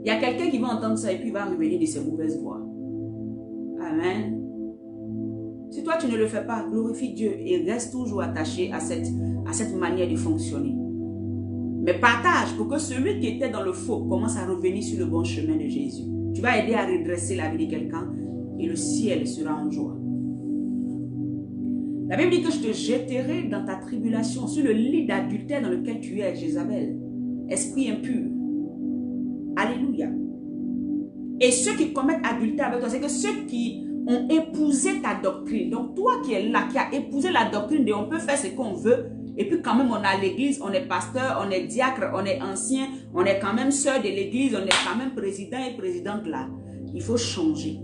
Il y a quelqu'un qui va entendre ça et puis va revenir de ses mauvaises voies. Amen. Si toi tu ne le fais pas, glorifie Dieu et reste toujours attaché à cette manière de fonctionner. Mais partage pour que celui qui était dans le faux commence à revenir sur le bon chemin de Jésus. Tu vas aider à redresser la vie de quelqu'un et le ciel sera en joie. La Bible dit que je te jetterai dans ta tribulation sur le lit d'adultère dans lequel tu es, Jézabel. Esprit impur. Alléluia. Et ceux qui commettent adultère avec toi, c'est que ceux qui ont épousé ta doctrine. Donc toi qui es là, qui a épousé la doctrine de on peut faire ce qu'on veut, et puis quand même on a l'église, on est pasteur, on est diacre, on est ancien, on est quand même sœur de l'église, on est quand même président et présidente là. Il faut changer.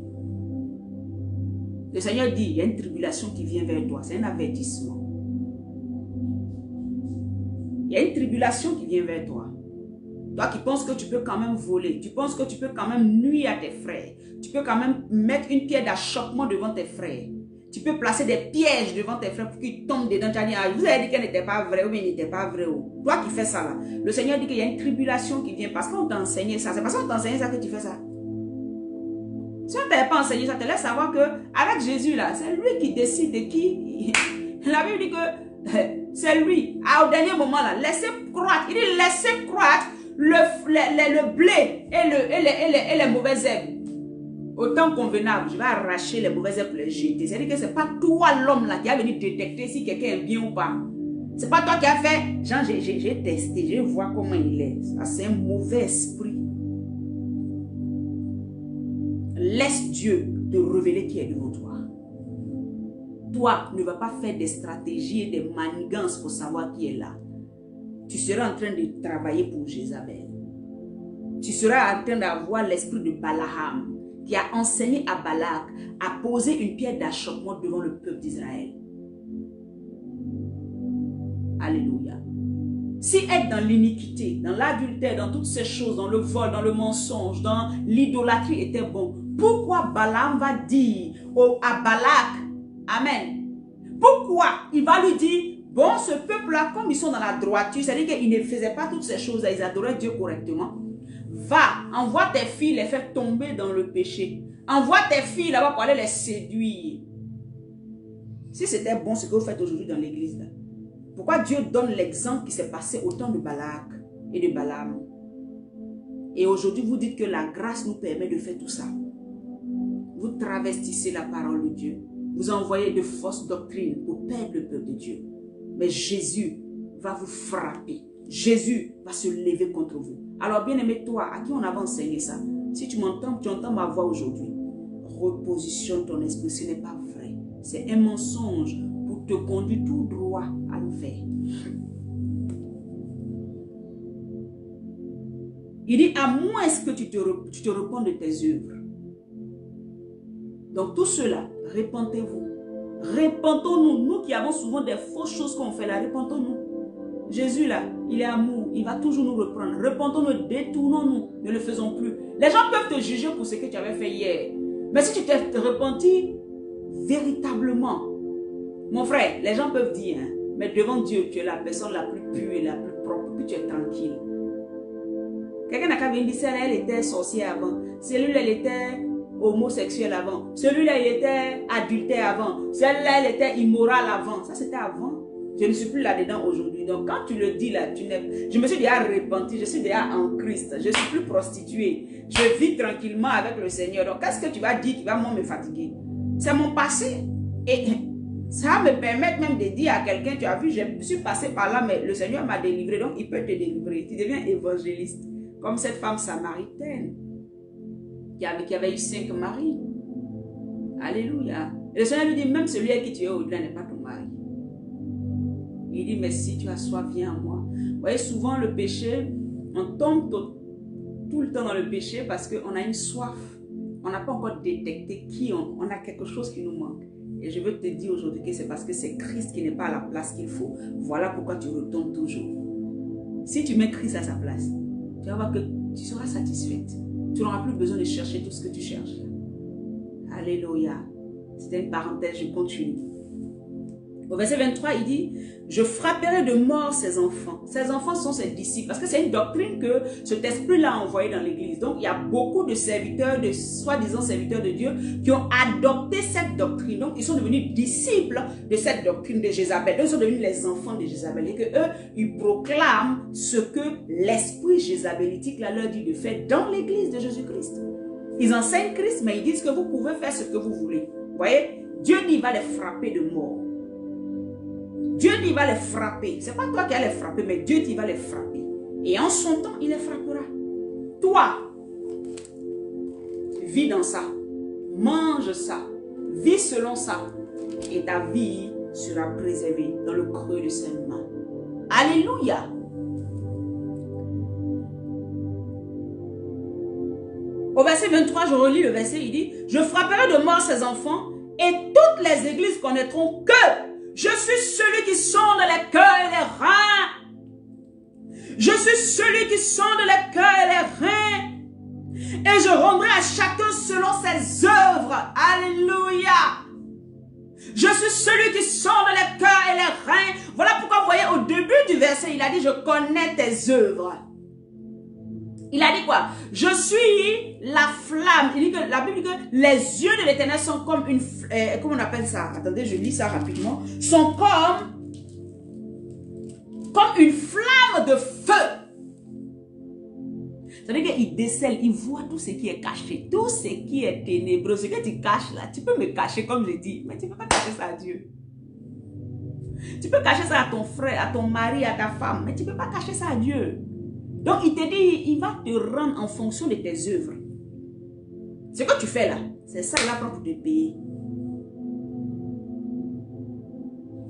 Le Seigneur dit, il y a une tribulation qui vient vers toi. C'est un avertissement. Il y a une tribulation qui vient vers toi. Toi qui penses que tu peux quand même voler, tu penses que tu peux quand même nuire à tes frères, tu peux quand même mettre une pierre d'achoppement devant tes frères, tu peux placer des pièges devant tes frères pour qu'ils tombent dedans. Tu as dit, ah, vous avez dit qu'elle n'était pas vraie ou bien il n'était pas vrai. Toi qui fais ça là, le Seigneur dit qu'il y a une tribulation qui vient parce qu'on t'a enseigné ça. C'est parce qu'on t'a enseigné ça que tu fais ça. Si on ne t'avait pas enseigné ça, te laisse savoir que avec Jésus là, c'est lui qui décide de qui. La Bible dit que c'est lui. Au dernier moment là, laissez croître. Il dit laissez croître le blé et les mauvaises herbes. Au temps convenable, je vais arracher les mauvaises herbes pour les jeter. C'est-à-dire que ce n'est pas toi l'homme là qui a venu détecter si quelqu'un est bien ou pas. Ce n'est pas toi qui as fait. Genre, j'ai testé, je vois comment il est. Ça, c'est un mauvais esprit. Laisse Dieu te révéler qui est devant toi. Toi, ne vas pas faire des stratégies et des manigances pour savoir qui est là. Tu seras en train de travailler pour Jézabel. Tu seras en train d'avoir l'esprit de Balaam qui a enseigné à Balak à poser une pierre d'achoppement devant le peuple d'Israël. Alléluia. Si être dans l'iniquité, dans l'adultère, dans toutes ces choses, dans le vol, dans le mensonge, dans l'idolâtrie était bon, pourquoi Balaam va dire à Balak, Amen, pourquoi il va lui dire, bon, ce peuple-là, comme ils sont dans la droiture, c'est-à-dire qu'ils ne faisaient pas toutes ces choses-là, ils adoraient Dieu correctement. Va, envoie tes filles, les faire tomber dans le péché. Envoie tes filles là-bas pour aller les séduire. Si c'était bon ce que vous faites aujourd'hui dans l'église, là, pourquoi Dieu donne l'exemple qui s'est passé au temps de Balak et de Balaam? Et aujourd'hui, vous dites que la grâce nous permet de faire tout ça. Vous travestissez la parole de Dieu. Vous envoyez de fausses doctrines pour perdre le peuple de Dieu. Mais Jésus va vous frapper. Jésus va se lever contre vous. Alors bien aimé, toi, à qui on avait enseigné ça? Si tu m'entends, tu entends ma voix aujourd'hui. Repositionne ton esprit, ce n'est pas vrai. C'est un mensonge pour te conduire tout droit à l'enfer. Il dit, à moins que tu te repens de tes œuvres. Donc tout cela, repentez-vous. Repentons-nous. Nous qui avons souvent des fausses choses qu'on fait là, repentons-nous. Jésus là, il est amour, il va toujours nous reprendre. Repentons-nous, détournons-nous, ne le faisons plus. Les gens peuvent te juger pour ce que tu avais fait hier. Mais si tu t'es repenti véritablement, mon frère, les gens peuvent dire, hein, mais devant Dieu, tu es la personne la plus pure et la plus propre, puis tu es tranquille. Quelqu'un n'a qu'à venir dire, celle-là, elle était sorcière avant. Celle-là, elle était homosexuelle avant. Celui-là, il était adultère avant. Celle-là, elle était immorale avant. Ça, c'était avant. Je ne suis plus là-dedans aujourd'hui. Donc, quand tu le dis là, je me suis déjà repenti. Je suis déjà en Christ. Je ne suis plus prostituée. Je vis tranquillement avec le Seigneur. Donc, qu'est-ce que tu vas dire qui va moi me fatiguer? C'est mon passé. Et ça va me permettre même de dire à quelqu'un, tu as vu, je suis passé par là, mais le Seigneur m'a délivré. Donc, il peut te délivrer. Tu deviens évangéliste. Comme cette femme samaritaine qui avait eu 5 maris. Alléluia. Et le Seigneur lui dit, même celui à qui tu es au-delà n'est pas ton mari. Il dit, mais si tu as soif, viens à moi. Vous voyez, souvent le péché, on tombe tout le temps dans le péché parce qu'on a une soif. On n'a pas encore détecté qui on a quelque chose qui nous manque. Et je veux te dire aujourd'hui que c'est parce que c'est Christ qui n'est pas à la place qu'il faut. Voilà pourquoi tu retombes toujours. Si tu mets Christ à sa place, tu vas voir que tu seras satisfaite. Tu n'auras plus besoin de chercher tout ce que tu cherches. Alléluia. C'était une parenthèse, je continue. Au verset 23, il dit, je frapperai de mort ses enfants. Ses enfants sont ses disciples. Parce que c'est une doctrine que cet esprit-là a envoyé dans l'église. Donc, il y a beaucoup de serviteurs, de soi-disant serviteurs de Dieu, qui ont adopté cette doctrine. Donc, ils sont devenus disciples de cette doctrine de Jézabel. Donc, ils sont devenus les enfants de Jézabel. Et que eux, ils proclament ce que l'esprit jézabélitique leur dit de faire dans l'église de Jésus-Christ. Ils enseignent Christ, mais ils disent que vous pouvez faire ce que vous voulez. Vous voyez? Dieu dit, il va les frapper de mort. Dieu dit, il va les frapper. Ce n'est pas toi qui vas les frapper, mais Dieu dit, il va les frapper. Et en son temps, il les frappera. Toi, vis dans ça. Mange ça. Vis selon ça. Et ta vie sera préservée dans le creux de ses mains. Alléluia. Au verset 23, je relis le verset, il dit, je frapperai de mort ses enfants et toutes les églises connaîtront que je suis celui qui sonde les cœurs et les reins. Je suis celui qui sonde les cœurs et les reins. Et je rendrai à chacun selon ses œuvres. Alléluia. Je suis celui qui sonde les cœurs et les reins. Voilà pourquoi vous voyez au début du verset, il a dit, je connais tes œuvres. Il a dit quoi? Je suis la flamme. Il dit que la Bible dit que les yeux de l'Éternel sont comme une... comment on appelle ça? Attendez, je lis ça rapidement. Sont comme une flamme de feu. C'est-à-dire qu'il décèle, il voit tout ce qui est caché, tout ce qui est ténébreux, ce que tu caches là. Tu peux me cacher comme je dis, mais tu ne peux pas cacher ça à Dieu. Tu peux cacher ça à ton frère, à ton mari, à ta femme, mais tu ne peux pas cacher ça à Dieu. Donc il te dit, il va te rendre en fonction de tes œuvres. Ce que tu fais là, c'est ça là pour te payer.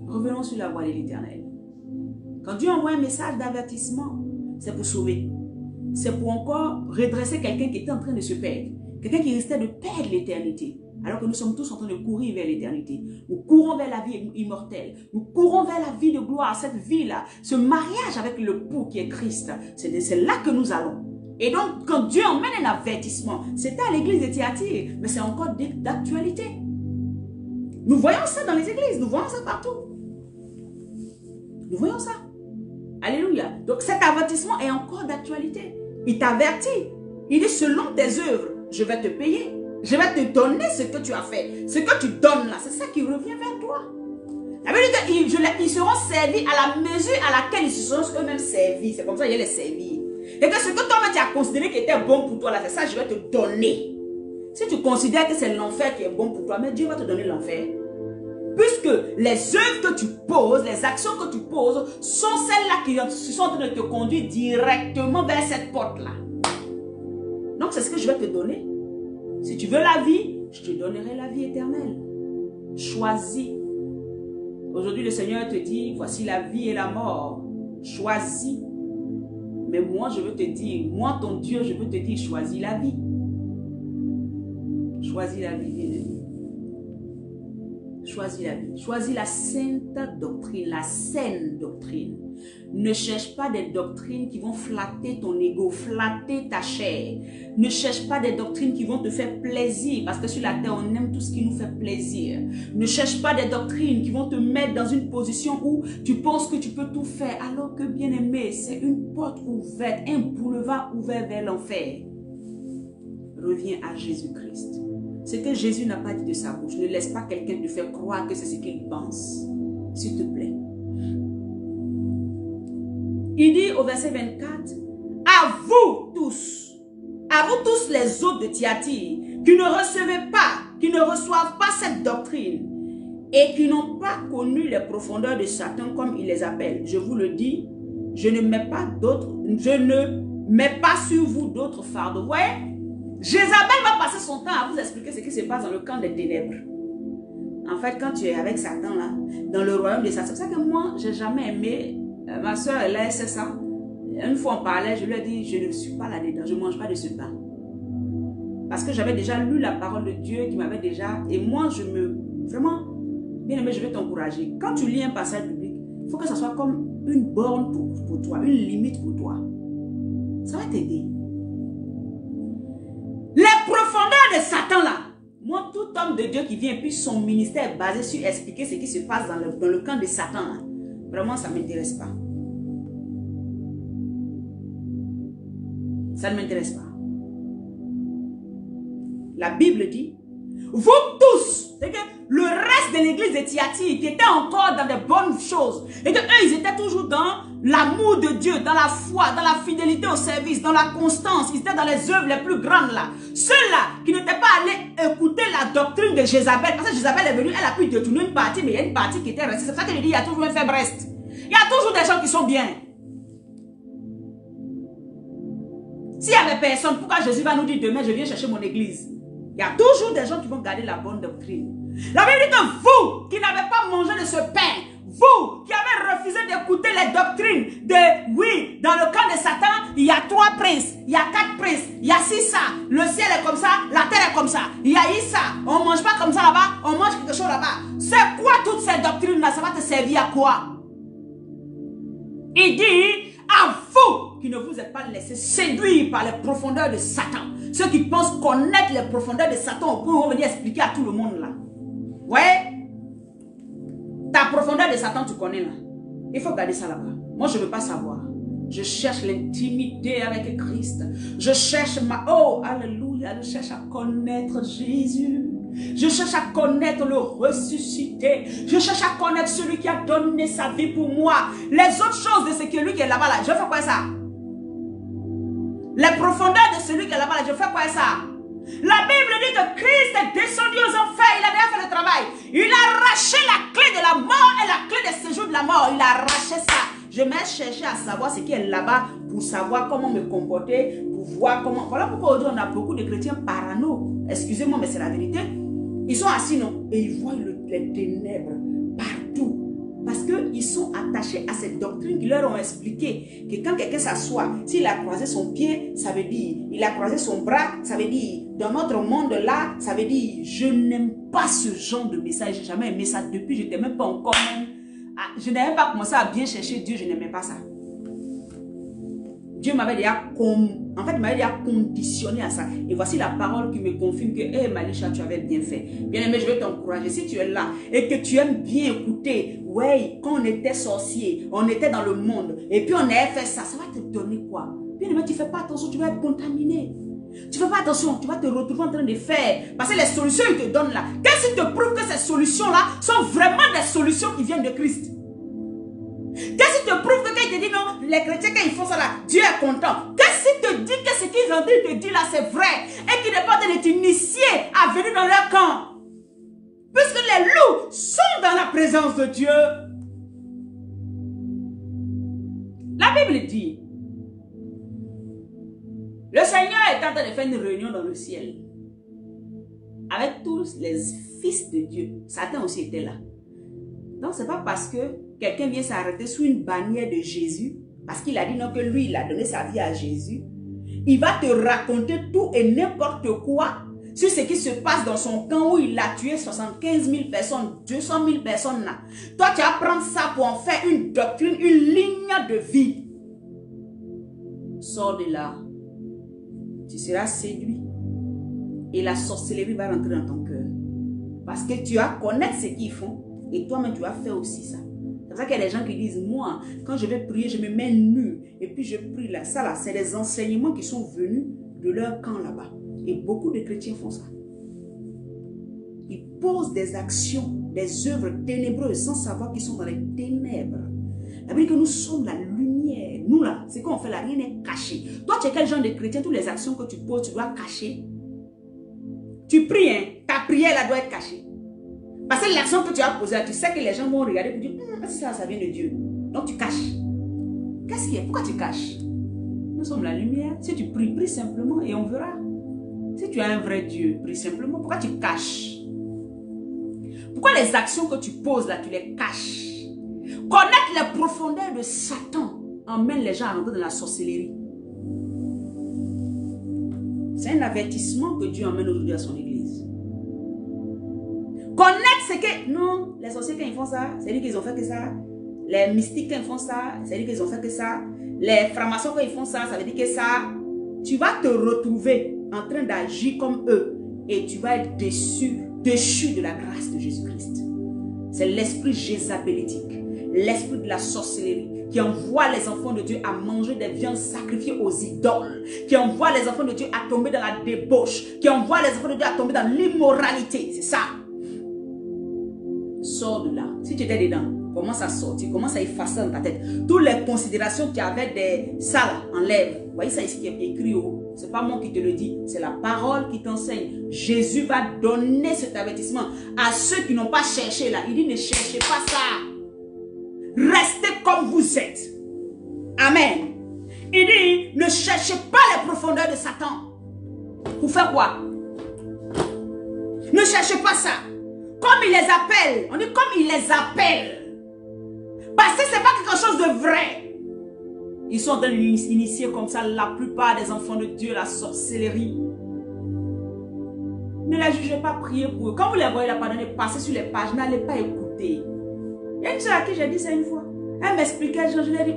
Revenons sur la voie de l'Éternel. Quand Dieu envoie un message d'avertissement, c'est pour sauver. C'est pour encore redresser quelqu'un qui était en train de se perdre. Quelqu'un qui risquait de perdre l'éternité. Alors que nous sommes tous en train de courir vers l'éternité. Nous courons vers la vie immortelle. Nous courons vers la vie de gloire. Cette vie-là, ce mariage avec le pou qui est Christ. C'est là que nous allons. Et donc, quand Dieu emmène un avertissement, c'était à l'église de Thyatire, mais c'est encore d'actualité. Nous voyons ça dans les églises. Nous voyons ça partout. Nous voyons ça. Alléluia. Donc cet avertissement est encore d'actualité. Il t'avertit. Il dit selon tes œuvres, je vais te payer. Je vais te donner ce que tu as fait. Ce que tu donnes là, c'est ça qui revient vers toi. La Bible dit qu'ils seront servis à la mesure à laquelle ils se sont eux-mêmes servis. C'est comme ça qu'ils les servis. Et que ce que toi-même tu as considéré qui était bon pour toi là, c'est ça que je vais te donner. Si tu considères que c'est l'enfer qui est bon pour toi, mais Dieu va te donner l'enfer. Puisque les œuvres que tu poses, les actions que tu poses, sont celles-là qui sont en train de te conduire directement vers cette porte-là. Donc c'est ce que je vais te donner. Si tu veux la vie, je te donnerai la vie éternelle. Choisis. Aujourd'hui le Seigneur te dit, voici la vie et la mort. Choisis. Mais moi je veux te dire, moi ton Dieu, je veux te dire, choisis la vie. Choisis la vie, bien-aimé. Choisis la vie. Choisis la sainte doctrine, la saine doctrine. Ne cherche pas des doctrines qui vont flatter ton ego, flatter ta chair. Ne cherche pas des doctrines qui vont te faire plaisir, parce que sur la terre, on aime tout ce qui nous fait plaisir. Ne cherche pas des doctrines qui vont te mettre dans une position où tu penses que tu peux tout faire, alors que, bien aimé, c'est une porte ouverte, un boulevard ouvert vers l'enfer. Reviens à Jésus-Christ. Ce que Jésus n'a pas dit de sa bouche, ne laisse pas quelqu'un te faire croire que c'est ce qu'il pense. S'il te plaît. Il dit au verset 24, à vous tous les autres de Thyatire, qui ne recevez pas, qui ne reçoivent pas cette doctrine, et qui n'ont pas connu les profondeurs de Satan comme il les appelle. Je vous le dis, je ne mets pas sur vous d'autres fardeaux. Vous voyez? Jézabel va passer son temps à vous expliquer ce qui se passe dans le camp des ténèbres. En fait, quand tu es avec Satan là, dans le royaume de Satan, c'est pour ça que moi, j'ai jamais aimé, ma soeur, elle sait ça. Une fois on parlait, je lui ai dit, je ne suis pas là-dedans, je ne mange pas de ce pain. Parce que j'avais déjà lu la parole de Dieu qui m'avait déjà, et moi, vraiment, bien aimé, je vais t'encourager. Quand tu lis un passage biblique, il faut que ça soit comme une borne pour toi, une limite pour toi. Ça va t'aider. Les profondeurs de Satan là, moi tout homme de Dieu qui vient, puis son ministère est basé sur expliquer ce qui se passe dans le camp de Satan là, vraiment ça ne m'intéresse pas. Ça ne m'intéresse pas. La Bible dit, vous tous, c'est que le reste de l'église de Thyatire qui était encore dans de bonnes choses, et que eux ils étaient toujours dans l'amour de Dieu, dans la foi, dans la fidélité au service, dans la constance, ils étaient dans les œuvres les plus grandes là. Ceux-là qui n'étaient pas allés écouter la doctrine de Jézabel, parce que Jézabel est venue, elle a pu détourner une partie, mais il y a une partie qui était restée. C'est pour ça que je dis, il y a toujours un faible reste. Il y a toujours des gens qui sont bien. S'il n'y avait personne, pourquoi Jésus va nous dire demain, je viens chercher mon église? Il y a toujours des gens qui vont garder la bonne doctrine. La Bible dit que vous qui n'avez pas mangé de ce pain, vous qui avez refusé d'écouter les doctrines de, oui, dans le camp de Satan, il y a 3 princes, il y a 4 princes, il y a 6 ça, le ciel est comme ça, la terre est comme ça, il y a eu ça, on ne mange pas comme ça là-bas, on mange quelque chose là-bas. C'est quoi toutes ces doctrines-là? Ça va te servir à quoi? Il dit, à vous détenus par les profondeurs de Satan. Ceux qui pensent connaître les profondeurs de Satan au point où on va venir expliquer à tout le monde là. Ouais. Ta profondeur de Satan, tu connais là. Il faut garder ça là-bas. Moi, je ne veux pas savoir. Je cherche l'intimité avec Christ. Je cherche ma... Oh, alléluia. Je cherche à connaître Jésus. Je cherche à connaître le ressuscité. Je cherche à connaître celui qui a donné sa vie pour moi. Les autres choses de celui qui est là-bas, là, je fais quoi ça? Les profondeurs de celui qui est là-bas, là, je fais quoi ça? La Bible dit que Christ est descendu aux enfers. Il a déjà fait le travail. Il a arraché la clé de la mort et la clé de séjour de la mort. Il a arraché ça. Je m'ai cherché à savoir ce qui est là-bas pour savoir comment me comporter, pour voir comment... Voilà pourquoi aujourd'hui on a beaucoup de chrétiens parano. Excusez-moi, mais c'est la vérité. Ils sont assis, non? Et ils voient les ténèbres partout. Parce qu'ils sont attachés à cette doctrine qui leur ont expliqué que quand quelqu'un s'assoit, s'il a croisé son pied, ça veut dire, il a croisé son bras, ça veut dire, dans notre monde là, ça veut dire, je n'aime pas ce genre de message. J'ai jamais aimé ça depuis, je n'étais même pas encore même. Je n'avais pas commencé à bien chercher Dieu, je n'aimais pas ça. Dieu m'avait déjà, en fait, il m'avait déjà conditionné à ça. Et voici la parole qui me confirme que, hé, Malisha, tu avais bien fait. Bien aimé, je vais t'encourager. Si tu es là et que tu aimes bien écouter, ouais, quand on était sorcier, on était dans le monde, et puis on avait fait ça, ça va te donner quoi? Bien aimé, tu ne fais pas attention, tu vas être contaminé. Tu ne fais pas attention, tu vas te retrouver en train de faire. Parce que les solutions qu'ils te donnent là, qu'est-ce qui te prouve que ces solutions-là sont vraiment des solutions qui viennent de Christ? Qu'est-ce qui te prouve que quand il te dit non, les chrétiens quand ils font ça là, Dieu est content? Qu'est-ce qui te dit que ce qu'ils ont dit te dit là c'est vrai et qu'ils n'est pas en train de t'initier à venir dans leur camp? Puisque les loups sont dans la présence de Dieu. La Bible dit, le Seigneur est en train de faire une réunion dans le ciel avec tous les fils de Dieu. Satan aussi était là. Donc c'est pas parce que quelqu'un vient s'arrêter sous une bannière de Jésus, parce qu'il a dit non que lui, il a donné sa vie à Jésus. Il va te raconter tout et n'importe quoi sur ce qui se passe dans son camp où il a tué 75 000 personnes, 200 000 personnes là. Toi, tu vas prendre ça pour en faire une doctrine, une ligne de vie. Sors de là. Tu seras séduit. Et la sorcellerie va rentrer dans ton cœur. Parce que tu vas connaître ce qu'ils font. Et toi-même, tu vas faire aussi ça. C'est pour ça qu'il y a des gens qui disent, moi, quand je vais prier, je me mets nu. Et puis je prie là. Ça là, c'est des enseignements qui sont venus de leur camp là-bas. Et beaucoup de chrétiens font ça. Ils posent des actions, des œuvres ténébreuses sans savoir qu'ils sont dans les ténèbres. Ça veut dire que nous sommes la lumière. Nous là, c'est qu'on fait là, rien n'est caché. Toi, tu es quel genre de chrétien? Toutes les actions que tu poses, tu dois cacher. Tu pries, hein? Ta prière là doit être cachée. Parce que l'action que tu as posée, tu sais que les gens vont regarder et dire, ça vient de Dieu. Donc tu caches. Qu'est-ce qu'il y a? Pourquoi tu caches? Nous sommes la lumière. Si tu pries, prie simplement et on verra. Si tu as un vrai Dieu, prie simplement. Pourquoi tu caches? Pourquoi les actions que tu poses là, tu les caches? Connaître les profondeurs de Satan emmène les gens à rentrer dans la sorcellerie. C'est un avertissement que Dieu emmène aujourd'hui à son église. Connaître ce que... Non, les sorciers quand ils font ça, c'est dire qu'ils ont fait que ça. Les mystiques quand ils font ça, c'est dire qu'ils ont fait que ça. Les francs-maçons quand ils font ça, ça veut dire que ça. Tu vas te retrouver en train d'agir comme eux. Et tu vas être déçu de la grâce de Jésus-Christ. C'est l'esprit jézabélitique, l'esprit de la sorcellerie, qui envoie les enfants de Dieu à manger des viandes sacrifiées aux idoles, qui envoie les enfants de Dieu à tomber dans la débauche, qui envoie les enfants de Dieu à tomber dans l'immoralité. C'est ça. Sors de là. Si tu étais dedans, commence à sortir, commence à effacer dans ta tête. Toutes les considérations qu'il y avait des salles, enlève. Vous voyez ça ici qui est écrit haut. Ce n'est pas moi qui te le dis, c'est la parole qui t'enseigne. Jésus va donner cet avertissement à ceux qui n'ont pas cherché là. Il dit ne cherchez pas ça. Restez comme vous êtes. Amen. Il dit ne cherchez pas les profondeurs de Satan. Pour faire quoi? Ne cherchez pas ça. Comme il les appelle. On dit comme il les appelle. Parce que ce n'est pas quelque chose de vrai. Ils sont en train d'initier comme ça la plupart des enfants de Dieu, la sorcellerie. Ne les jugez pas, priez pour eux. Quand vous les voyez là, pardonnez, passez sur les pages, n'allez pas écouter. Il y a une chose à qui j'ai dit ça une fois. Elle m'expliquait, je lui ai dit,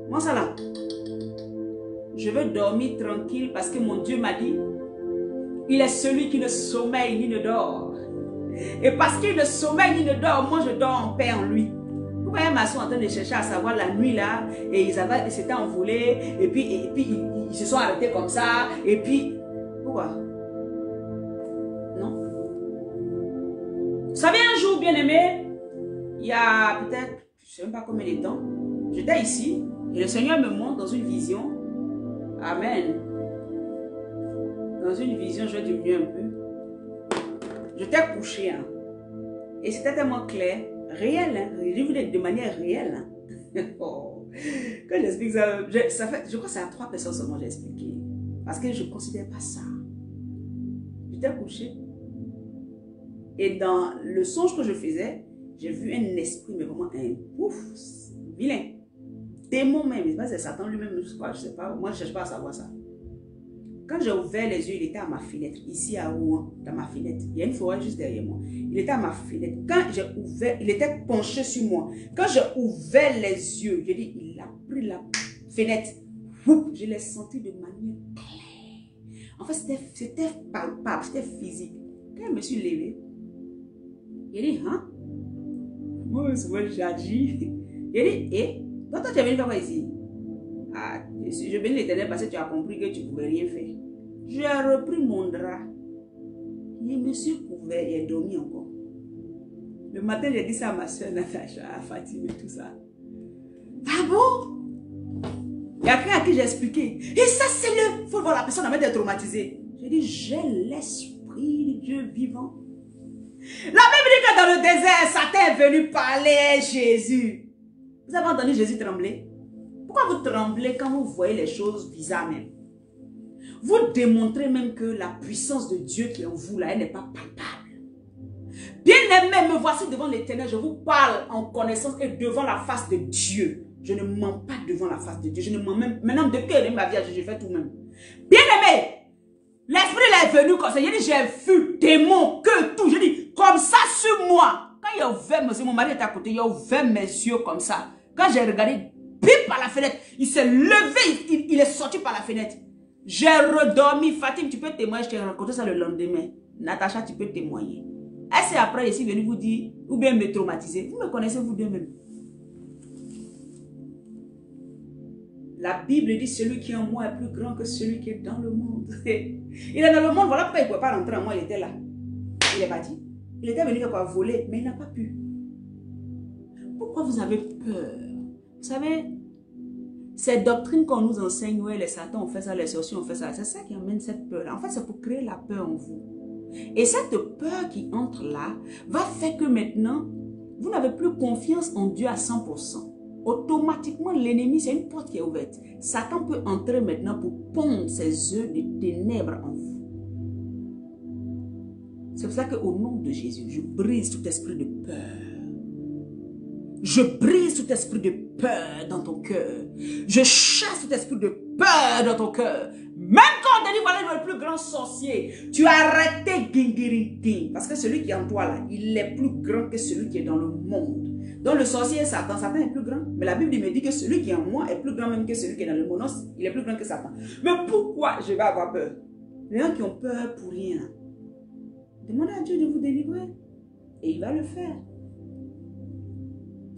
moi ça là, Je veux dormir tranquille parce que mon Dieu m'a dit, il est celui qui ne sommeille ni ne dort. Et parce qu'il ne sommeille ni ne dort, moi je dors en paix en lui. Vous voyez ma soeur en train de chercher à savoir la nuit là, et ils s'étaient envolés, et puis ils se sont arrêtés comme ça, et puis... Pourquoi? Non? Vous savez, un jour, bien aimé, il y a peut-être, je ne sais même pas combien de temps, j'étais ici, et le Seigneur me montre dans une vision. Amen. Dans une vision, je vais diminuer un peu. J'étais couché, hein, et c'était tellement clair, réel, hein, de manière réelle. Hein. Oh. Quand j'explique ça, je crois que c'est à 3 personnes seulement j'ai expliqué. Parce que je ne considère pas ça. J'étais couché. Et dans le songe que je faisais, j'ai vu un esprit, mais vraiment un ouf, vilain. Démon même, je sais pas si c'est Satan lui-même, je sais pas, moi je ne cherche pas à savoir ça. Quand j'ai ouvert les yeux, il était à ma fenêtre, ici à Rouen, dans ma fenêtre. Il y a une forêt juste derrière moi. Il était à ma fenêtre. Quand j'ai ouvert, il était penché sur moi. Quand j'ai ouvert les yeux, j'ai dit, il a pris la fenêtre. Je l'ai senti de manière claire. En fait, c'était palpable, c'était physique. Quand je me suis levée, il dit, hein? Moi, souvent, j'agis. Il dit, et? Toi, tu es venu faire quoi ici? Ah, je bénis l'Éternel parce que tu as compris que tu ne pouvais rien faire. J'ai repris mon drap. Je me suis couvert et j'ai dormi encore. Le matin, j'ai dit ça à ma soeur Natacha, à Fatima et tout ça. Ah bon? Il y a quelqu'un à qui j'ai expliqué. Et ça, c'est le... Il faut voir la personne avant d'être traumatisée. J'ai dit, j'ai l'esprit de Dieu vivant. La Bible dit que dans le désert, Satan est venu parler à Jésus. Vous avez entendu Jésus trembler? Pourquoi vous tremblez quand vous voyez les choses bizarres même? Vous démontrez même que la puissance de Dieu qui est en vous, là, elle n'est pas palpable. Bien-aimé, me voici devant l'Éternel. Je vous parle en connaissance et devant la face de Dieu. Je ne mens pas devant la face de Dieu. Je ne mens même... Maintenant, depuis que ma vie, je fais tout même. Bien-aimé, l'esprit est venu comme ça. J'ai vu démon, que tout. J'ai dit, comme ça sur moi. Quand il a ouvert mes yeux, mon mari était à côté, il a ouvert mes yeux comme ça. Quand j'ai regardé, pip par la fenêtre, il s'est levé, il est sorti par la fenêtre. J'ai redormi. Fatim, tu peux témoigner, je t'ai raconté ça le lendemain. Natacha, tu peux témoigner. Et c'est après, ici, venu vous dire, ou bien me traumatiser. Vous me connaissez vous deux même. La Bible dit, celui qui est en moi est plus grand que celui qui est dans le monde. Il est dans le monde, voilà pourquoi il ne pouvait pas rentrer en moi, il était là. Il est parti. Il était venu quoi voler, mais il n'a pas pu. Pourquoi vous avez peur? Vous savez, ces doctrines qu'on nous enseigne, ouais, les satans ont fait ça, les sorciers ont fait ça, c'est ça qui amène cette peur-là. En fait, c'est pour créer la peur en vous. Et cette peur qui entre là, va faire que maintenant, vous n'avez plus confiance en Dieu à 100%. Automatiquement, l'ennemi, c'est une porte qui est ouverte. Satan peut entrer maintenant pour pondre ses œufs de ténèbres en vous. C'est pour ça qu'au nom de Jésus, je brise tout esprit de peur. Je brise tout esprit de peur dans ton cœur. Je chasse tout esprit de peur dans ton cœur. Même quand on te dit, voilà le plus grand sorcier, tu as arrêté Gingiri. Parce que celui qui est en toi là, il est plus grand que celui qui est dans le monde. Donc le sorcier est Satan. Satan est plus grand. Mais la Bible me dit que celui qui est en moi est plus grand même que celui qui est dans le monde. Non, il est plus grand que Satan. Mais pourquoi je vais avoir peur? Les gens qui ont peur pour rien. Demandez à Dieu de vous délivrer. Et il va le faire.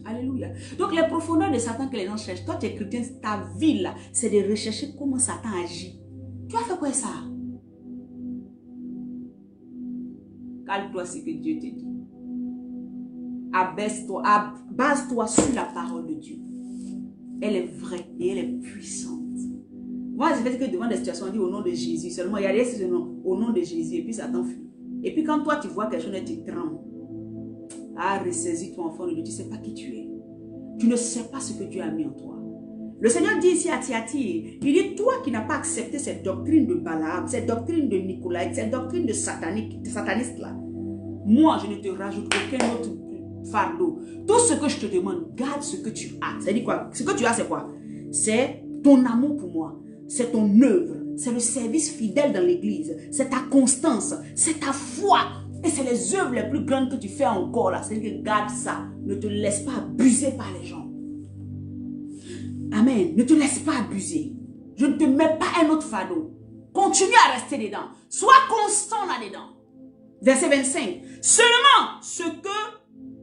Alléluia. Donc les profondeurs de Satan que les gens cherchent, toi tu es chrétien, ta vie là, c'est de rechercher comment Satan agit. Tu as fait quoi ça? Calme-toi ce que Dieu te dit. Abaisse-toi, base-toi sur la parole de Dieu. Elle est vraie et elle est puissante. Moi, je fais que devant des situations, on dit au nom de Jésus. Seulement, il y a des noms au nom de Jésus et puis Satan fuit. Et puis quand toi tu vois quelque chose et tu trembles. Ah, ressaisis-toi enfant de Dieu, tu ne sais pas qui tu es. Tu ne sais pas ce que Dieu a mis en toi. Le Seigneur dit ici à Thyatire, il dit, toi qui n'as pas accepté cette doctrine de Balaam, cette doctrine de Nicolas, cette doctrine de sataniste là, moi je ne te rajoute aucun autre fardeau. Tout ce que je te demande, garde ce que tu as. C'est-à-dire quoi? Ce que tu as c'est quoi? C'est ton amour pour moi, c'est ton œuvre, c'est le service fidèle dans l'église, c'est ta constance, c'est ta foi. Et c'est les œuvres les plus grandes que tu fais encore là. C'est-à-dire que garde ça. Ne te laisse pas abuser par les gens. Amen. Ne te laisse pas abuser. Je ne te mets pas un autre fardeau. Continue à rester dedans. Sois constant là-dedans. Verset 25. Seulement ce que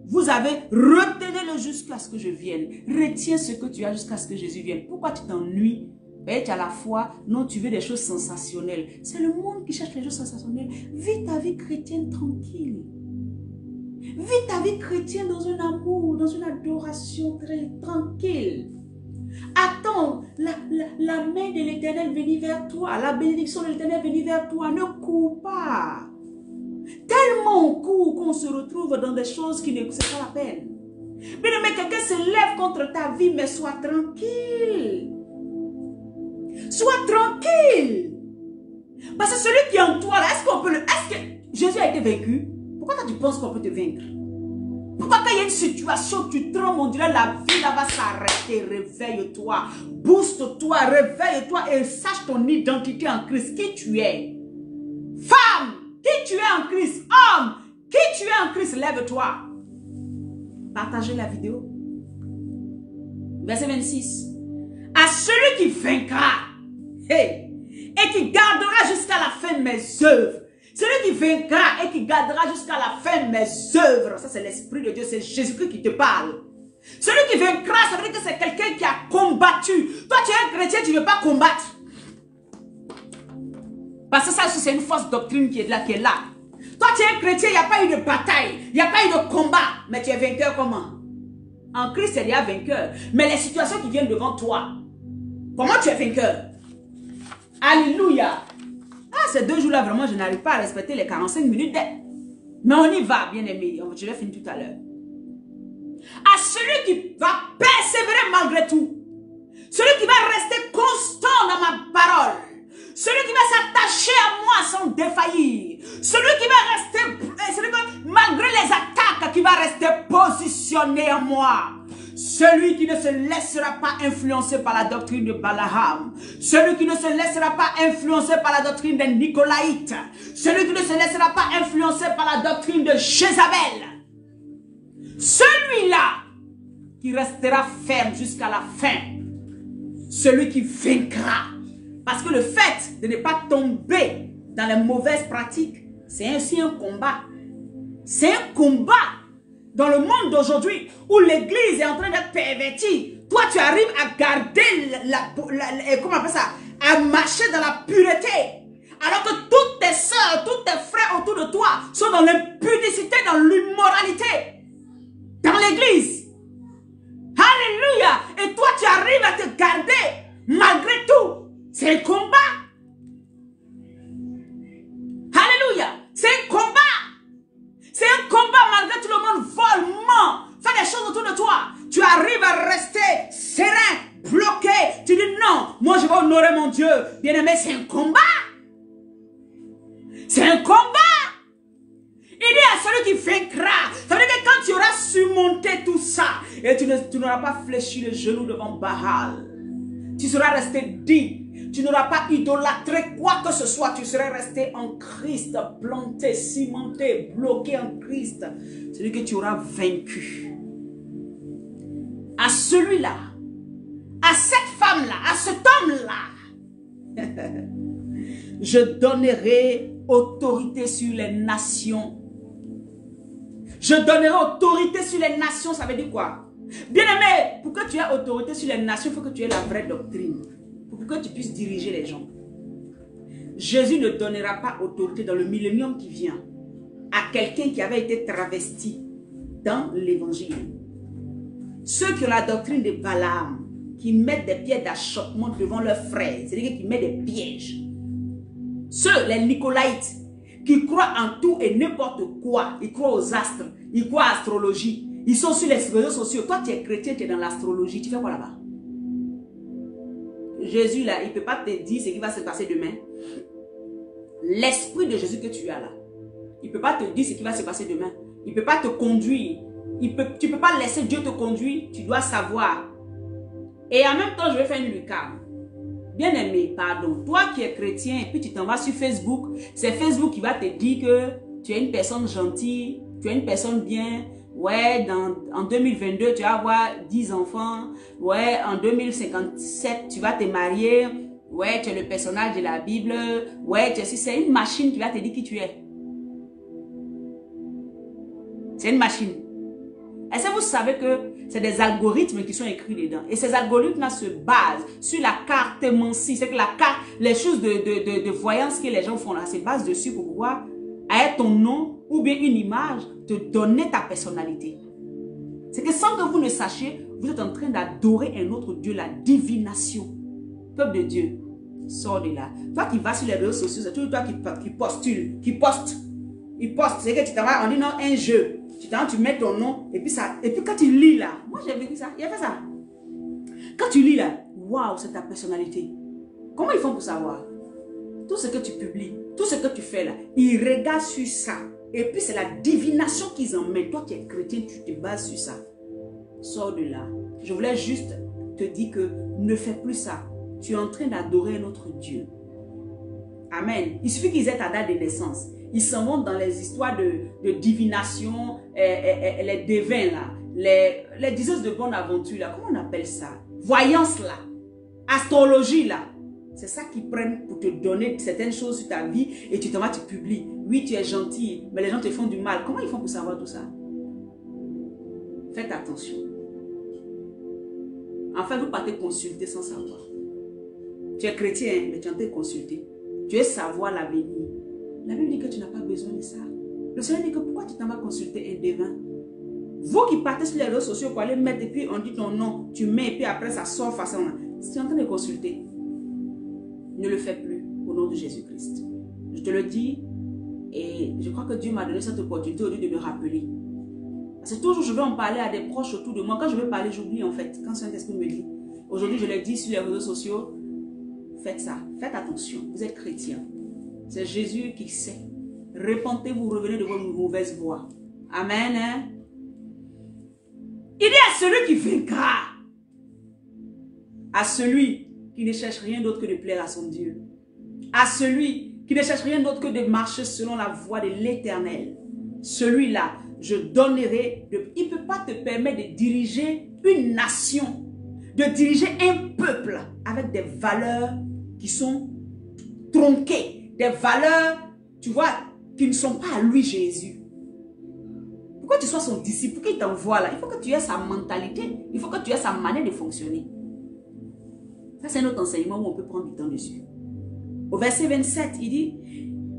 vous avez, retenez-le jusqu'à ce que je vienne. Retiens ce que tu as jusqu'à ce que Jésus vienne. Pourquoi tu t'ennuies? Tu as la foi. Non, tu veux des choses sensationnelles. C'est le monde qui cherche les choses sensationnelles. Vis ta vie chrétienne tranquille. Vis ta vie chrétienne dans un amour, dans une adoration très tranquille. Attends la main de l'Éternel venir vers toi. La bénédiction de l'Éternel venir vers toi. Ne cours pas. Tellement on court qu'on se retrouve dans des choses qui ne sont pas la peine. Mais quelqu'un se lève contre ta vie, mais sois tranquille. Sois tranquille. Parce que celui qui est en toi, est-ce qu'on peut le... Est-ce que Jésus a été vaincu? Pourquoi tu penses qu'on peut te vaincre? Pourquoi quand il y a une situation, tu trembles, on dirait la vie là va s'arrêter? Réveille-toi, booste-toi, réveille-toi et sache ton identité en Christ. Qui tu es? Femme, qui tu es en Christ? Homme, qui tu es en Christ? Lève-toi. Partagez la vidéo. Verset 26. À celui qui vaincra, hey, et qui gardera jusqu'à la fin mes œuvres. Celui qui vaincra et qui gardera jusqu'à la fin mes œuvres. Ça, c'est l'Esprit de Dieu. C'est Jésus-Christ qui te parle. Celui qui vaincra, ça veut dire que c'est quelqu'un qui a combattu. Toi, tu es un chrétien, tu ne veux pas combattre. Parce que ça, c'est une fausse doctrine qui est là. Toi, tu es un chrétien, il n'y a pas eu de bataille. Il n'y a pas eu de combat. Mais tu es vainqueur comment? En Christ, il y a vainqueur. Mais les situations qui viennent devant toi, comment tu es vainqueur? Alléluia. Ah, ces 2 jours-là, vraiment, je n'arrive pas à respecter les 45 minutes d'aide. Mais on y va, bien aimé. Je vais finir tout à l'heure. À celui qui va persévérer malgré tout. Celui qui va rester constant dans ma parole. Celui qui va s'attacher à moi sans défaillir. Celui qui va rester, malgré les attaques, qui va rester positionné en moi. Celui qui ne se laissera pas influencer par la doctrine de Balaam. Celui qui ne se laissera pas influencer par la doctrine des Nicolaïtes. Celui qui ne se laissera pas influencer par la doctrine de Jézabel. Celui-là qui restera ferme jusqu'à la fin. Celui qui vaincra. Parce que le fait de ne pas tomber dans les mauvaises pratiques, c'est aussi un combat. C'est un combat. Dans le monde d'aujourd'hui, où l'église est en train d'être pervertie, toi tu arrives à garder comment on appelle ça, à marcher dans la pureté. Alors que toutes tes soeurs, tous tes frères autour de toi sont dans l'impudicité, dans l'immoralité. Dans l'église. Alléluia. Et toi tu arrives à te garder malgré tout. C'est un combat. Alléluia. C'est un combat. C'est un combat malgré tout le monde vole, ment, fait des choses autour de toi. Tu arrives à rester serein, bloqué. Tu dis non, moi je vais honorer mon Dieu. Bien aimé, c'est un combat. C'est un combat. Il dit à celui qui vaincra. Ça veut dire que quand tu auras surmonté tout ça, et tu n'auras pas fléchi le genou devant Baal, tu seras resté digne. Tu n'auras pas idolâtré quoi que ce soit. Tu serais resté en Christ, planté, cimenté, bloqué en Christ. Celui que tu auras vaincu. À celui-là, à cette femme-là, à cet homme-là, je donnerai autorité sur les nations. Je donnerai autorité sur les nations. Ça veut dire quoi? Bien aimé, pour que tu aies autorité sur les nations, il faut que tu aies la vraie doctrine. Pour que tu puisses diriger les gens. Jésus ne donnera pas autorité dans le millénium qui vient à quelqu'un qui avait été travesti dans l'évangile. Ceux qui ont la doctrine de Balaam, qui mettent des pieds d'achoppement devant leurs frères, c'est-à-dire qui mettent des pièges. Ceux, les Nicolaïtes, qui croient en tout et n'importe quoi. Ils croient aux astres, ils croient à l'astrologie. Ils sont sur les réseaux sociaux. Toi, tu es chrétien, tu es dans l'astrologie. Tu fais quoi là-bas? Jésus, là, il ne peut pas te dire ce qui va se passer demain. L'esprit de Jésus que tu as là, il ne peut pas te dire ce qui va se passer demain. Il ne peut pas te conduire. Tu ne peux pas laisser Dieu te conduire. Tu dois savoir. Et en même temps, je vais faire une lucarne. Bien aimé, pardon. Toi qui es chrétien, et puis tu t'en vas sur Facebook. C'est Facebook qui va te dire que tu es une personne gentille. Tu es une personne bien. Ouais, en 2022, tu vas avoir 10 enfants. Ouais, en 2057, tu vas te marier. Ouais, tu es le personnage de la Bible. Ouais, c'est une machine qui va te dire qui tu es. C'est une machine. Est-ce que vous savez que c'est des algorithmes qui sont écrits dedans? Et ces algorithmes-là se basent sur la cartomancie. C'est que la carte, les choses de voyance que les gens font là, se basent dessus pour pouvoir, avec ton nom ou bien une image, te donner ta personnalité. C'est que sans que vous ne sachiez, vous êtes en train d'adorer un autre Dieu, la divination. Peuple de Dieu, sors de là. Toi qui vas sur les réseaux sociaux, c'est toujours toi qui postule, qui poste. Il poste, c'est que tu t'en vas, on dit non, un jeu. Tu mets ton nom, et puis quand tu lis là, moi j'ai vécu ça, il a fait ça. Quand tu lis là, waouh, c'est ta personnalité. Comment ils font pour savoir? Tout ce que tu publies, tout ce que tu fais là, ils regardent sur ça. Et puis c'est la divination qu'ils en mettent. Toi qui es chrétien, tu te bases sur ça. Sors de là. Je voulais juste te dire que ne fais plus ça. Tu es en train d'adorer un autre Dieu. Amen. Il suffit qu'ils aient ta date de naissance. Ils s'en vont dans les histoires de divination, les devins là, les diseuses de bonne aventure là, comment on appelle ça? Voyance là, astrologie là. C'est ça qu'ils prennent pour te donner certaines choses sur ta vie et tu t'en vas, tu publies. Oui, tu es gentil, mais les gens te font du mal. Comment ils font pour savoir tout ça? Faites attention. Enfin, vous partez consulter sans savoir. Tu es chrétien, mais tu es en train de consulter. Tu veux savoir l'avenir. La Bible dit que tu n'as pas besoin de ça. Le Seigneur dit que pourquoi tu t'en vas consulter un devin? Vous qui partez sur les réseaux sociaux pour aller mettre et puis on dit ton nom, tu mets et puis après ça sort façon. Si tu es en train de consulter, ne le fais plus au nom de Jésus-Christ. Je te le dis et je crois que Dieu m'a donné cette opportunité au lieu de me rappeler. Parce que toujours je vais en parler à des proches autour de moi. Quand je veux parler, j'oublie en fait. Quand Saint-Esprit me dit. Aujourd'hui, je l'ai dit sur les réseaux sociaux. Faites ça. Faites attention. Vous êtes chrétiens. C'est Jésus qui sait. Repentez-vous, revenez de vos mauvaises voies. Amen. Hein? Il dit à celui qui vaincra. À celui qui ne cherche rien d'autre que de plaire à son Dieu. À celui qui ne cherche rien d'autre que de marcher selon la voie de l'Éternel. Celui-là, je donnerai. Il ne peut pas te permettre de diriger une nation, de diriger un peuple avec des valeurs qui sont tronquées. Des valeurs, tu vois, qui ne sont pas à lui, Jésus. Pourquoi tu sois son disciple, pourquoi il t'envoie là? Il faut que tu aies sa mentalité, il faut que tu aies sa manière de fonctionner. Ça, c'est notre enseignement où on peut prendre du temps dessus. Au verset 27, il dit,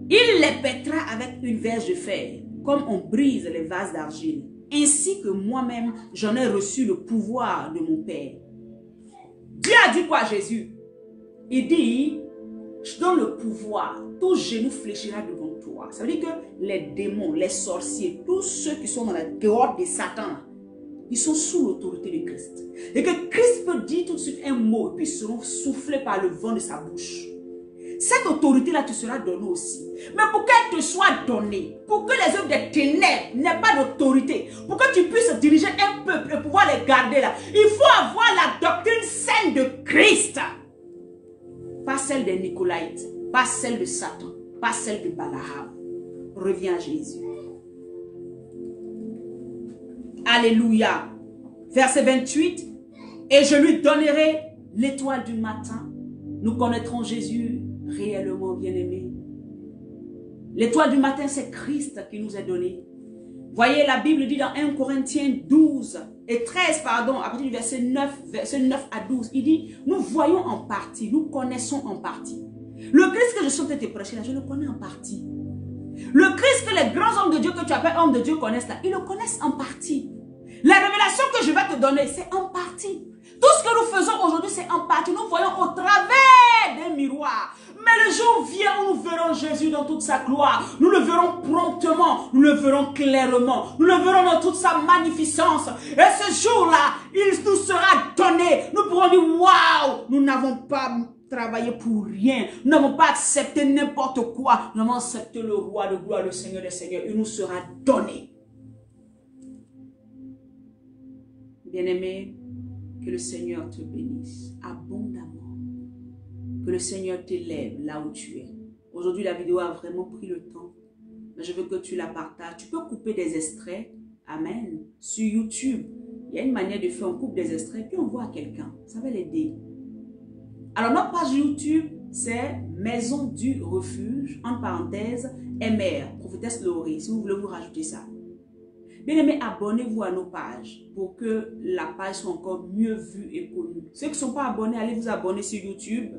il les pètera avec une verge de fer, comme on brise les vases d'argile. Ainsi que moi-même, j'en ai reçu le pouvoir de mon Père. Dieu a dit quoi à Jésus? Il dit, je donne le pouvoir, tout genou fléchira devant toi. Ça veut dire que les démons, les sorciers, tous ceux qui sont dans la grotte de Satan, ils sont sous l'autorité de Christ. Et que Christ peut dire tout de suite un mot, et puis ils seront soufflés par le vent de sa bouche. Cette autorité-là te sera donnée aussi. Mais pour qu'elle te soit donnée, pour que les œuvres des ténèbres n'aient pas d'autorité, pour que tu puisses diriger un peuple et pouvoir les garder là, il faut avoir la doctrine saine de Christ. Pas celle des Nicolaïtes, pas celle de Satan, pas celle de Balaam. Reviens à Jésus. Alléluia. Verset 28. Et je lui donnerai l'étoile du matin. Nous connaîtrons Jésus réellement bien-aimé. L'étoile du matin, c'est Christ qui nous est donné. Voyez, la Bible dit dans 1 Corinthiens 12 et 13, pardon, à partir du verset 9 à 12, il dit, nous voyons en partie, nous connaissons en partie. Le Christ que je suis en train de te prêcher là, je le connais en partie. Le Christ que les grands hommes de Dieu que tu appelles hommes de Dieu connaissent là, ils le connaissent en partie. La révélation que je vais te donner, c'est en partie. Tout ce que nous faisons aujourd'hui, c'est en partie. Nous voyons au travers des miroirs. Mais le jour vient où nous verrons Jésus dans toute sa gloire. Nous le verrons promptement. Nous le verrons clairement. Nous le verrons dans toute sa magnificence. Et ce jour-là, il nous sera donné. Nous pourrons dire, waouh, nous n'avons pas travaillé pour rien. Nous n'avons pas accepté n'importe quoi. Nous avons accepté le roi de gloire, le Seigneur des Seigneurs. Il nous sera donné. Bien-aimé, que le Seigneur te bénisse abondamment. Que le Seigneur t'élève là où tu es. Aujourd'hui, la vidéo a vraiment pris le temps. Mais je veux que tu la partages. Tu peux couper des extraits. Amen. Sur YouTube, il y a une manière de faire. On coupe des extraits puis on voit à quelqu'un. Ça va l'aider. Alors, notre page YouTube, c'est Maison du Refuge, entre parenthèses, MR, Prophétesse Laurie, si vous voulez vous rajouter ça. Bien aimé, abonnez-vous à nos pages pour que la page soit encore mieux vue et connue. Ceux qui ne sont pas abonnés, allez vous abonner sur YouTube.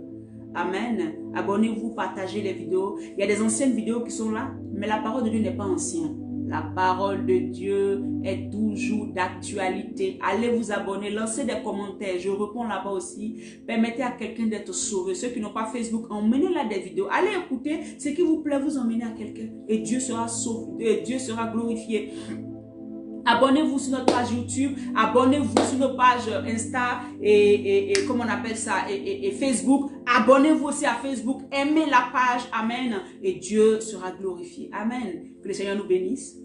Amen. Abonnez-vous, partagez les vidéos. Il y a des anciennes vidéos qui sont là, mais la parole de Dieu n'est pas ancienne. La parole de Dieu est toujours d'actualité. Allez vous abonner, lancez des commentaires. Je réponds là-bas aussi. Permettez à quelqu'un d'être sauvé. Ceux qui n'ont pas Facebook, emmenez-là des vidéos. Allez écouter ce qui vous plaît, vous emmenez à quelqu'un. Et Dieu sera sauvé, Dieu sera glorifié. Abonnez-vous sur notre page YouTube, abonnez-vous sur nos pages Insta et comment on appelle ça, et Facebook. Abonnez-vous aussi à Facebook, aimez la page, amen, et Dieu sera glorifié, amen. Que le Seigneur nous bénisse.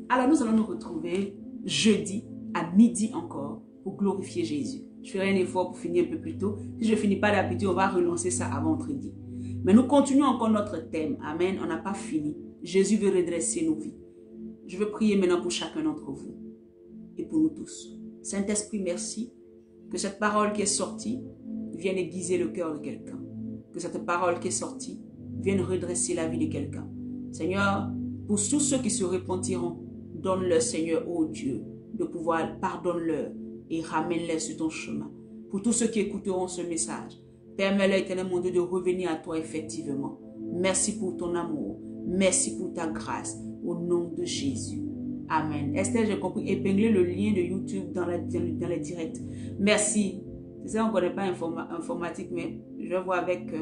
Alors nous allons nous retrouver jeudi à midi encore pour glorifier Jésus. Je ferai un effort pour finir un peu plus tôt. Si je ne finis pas d'habitude, on va relancer ça avant vendredi. Mais nous continuons encore notre thème, amen, on n'a pas fini. Jésus veut redresser nos vies. Je veux prier maintenant pour chacun d'entre vous et pour nous tous. Saint-Esprit, merci que cette parole qui est sortie vienne aiguiser le cœur de quelqu'un. Que cette parole qui est sortie vienne redresser la vie de quelqu'un. Seigneur, pour tous ceux qui se repentiront, donne-leur, Seigneur, ô Dieu, de pouvoir, pardonne-leur et ramène-les sur ton chemin. Pour tous ceux qui écouteront ce message, permets-leur, éternel mon Dieu, de revenir à toi effectivement. Merci pour ton amour. Merci pour ta grâce. Au nom de Jésus. Amen. Esther, j'ai compris. Épinglez le lien de YouTube dans les directs. Merci. C'est ça, on ne connaît pas informatique, mais je vais voir avec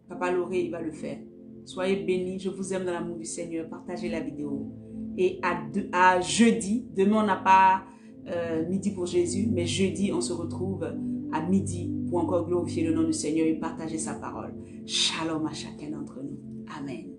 Papa Lauré, il va le faire. Soyez bénis. Je vous aime dans l'amour du Seigneur. Partagez la vidéo. Et à jeudi, demain on n'a pas midi pour Jésus, mais jeudi on se retrouve à midi pour encore glorifier le nom du Seigneur et partager sa parole. Shalom à chacun d'entre nous. Amen.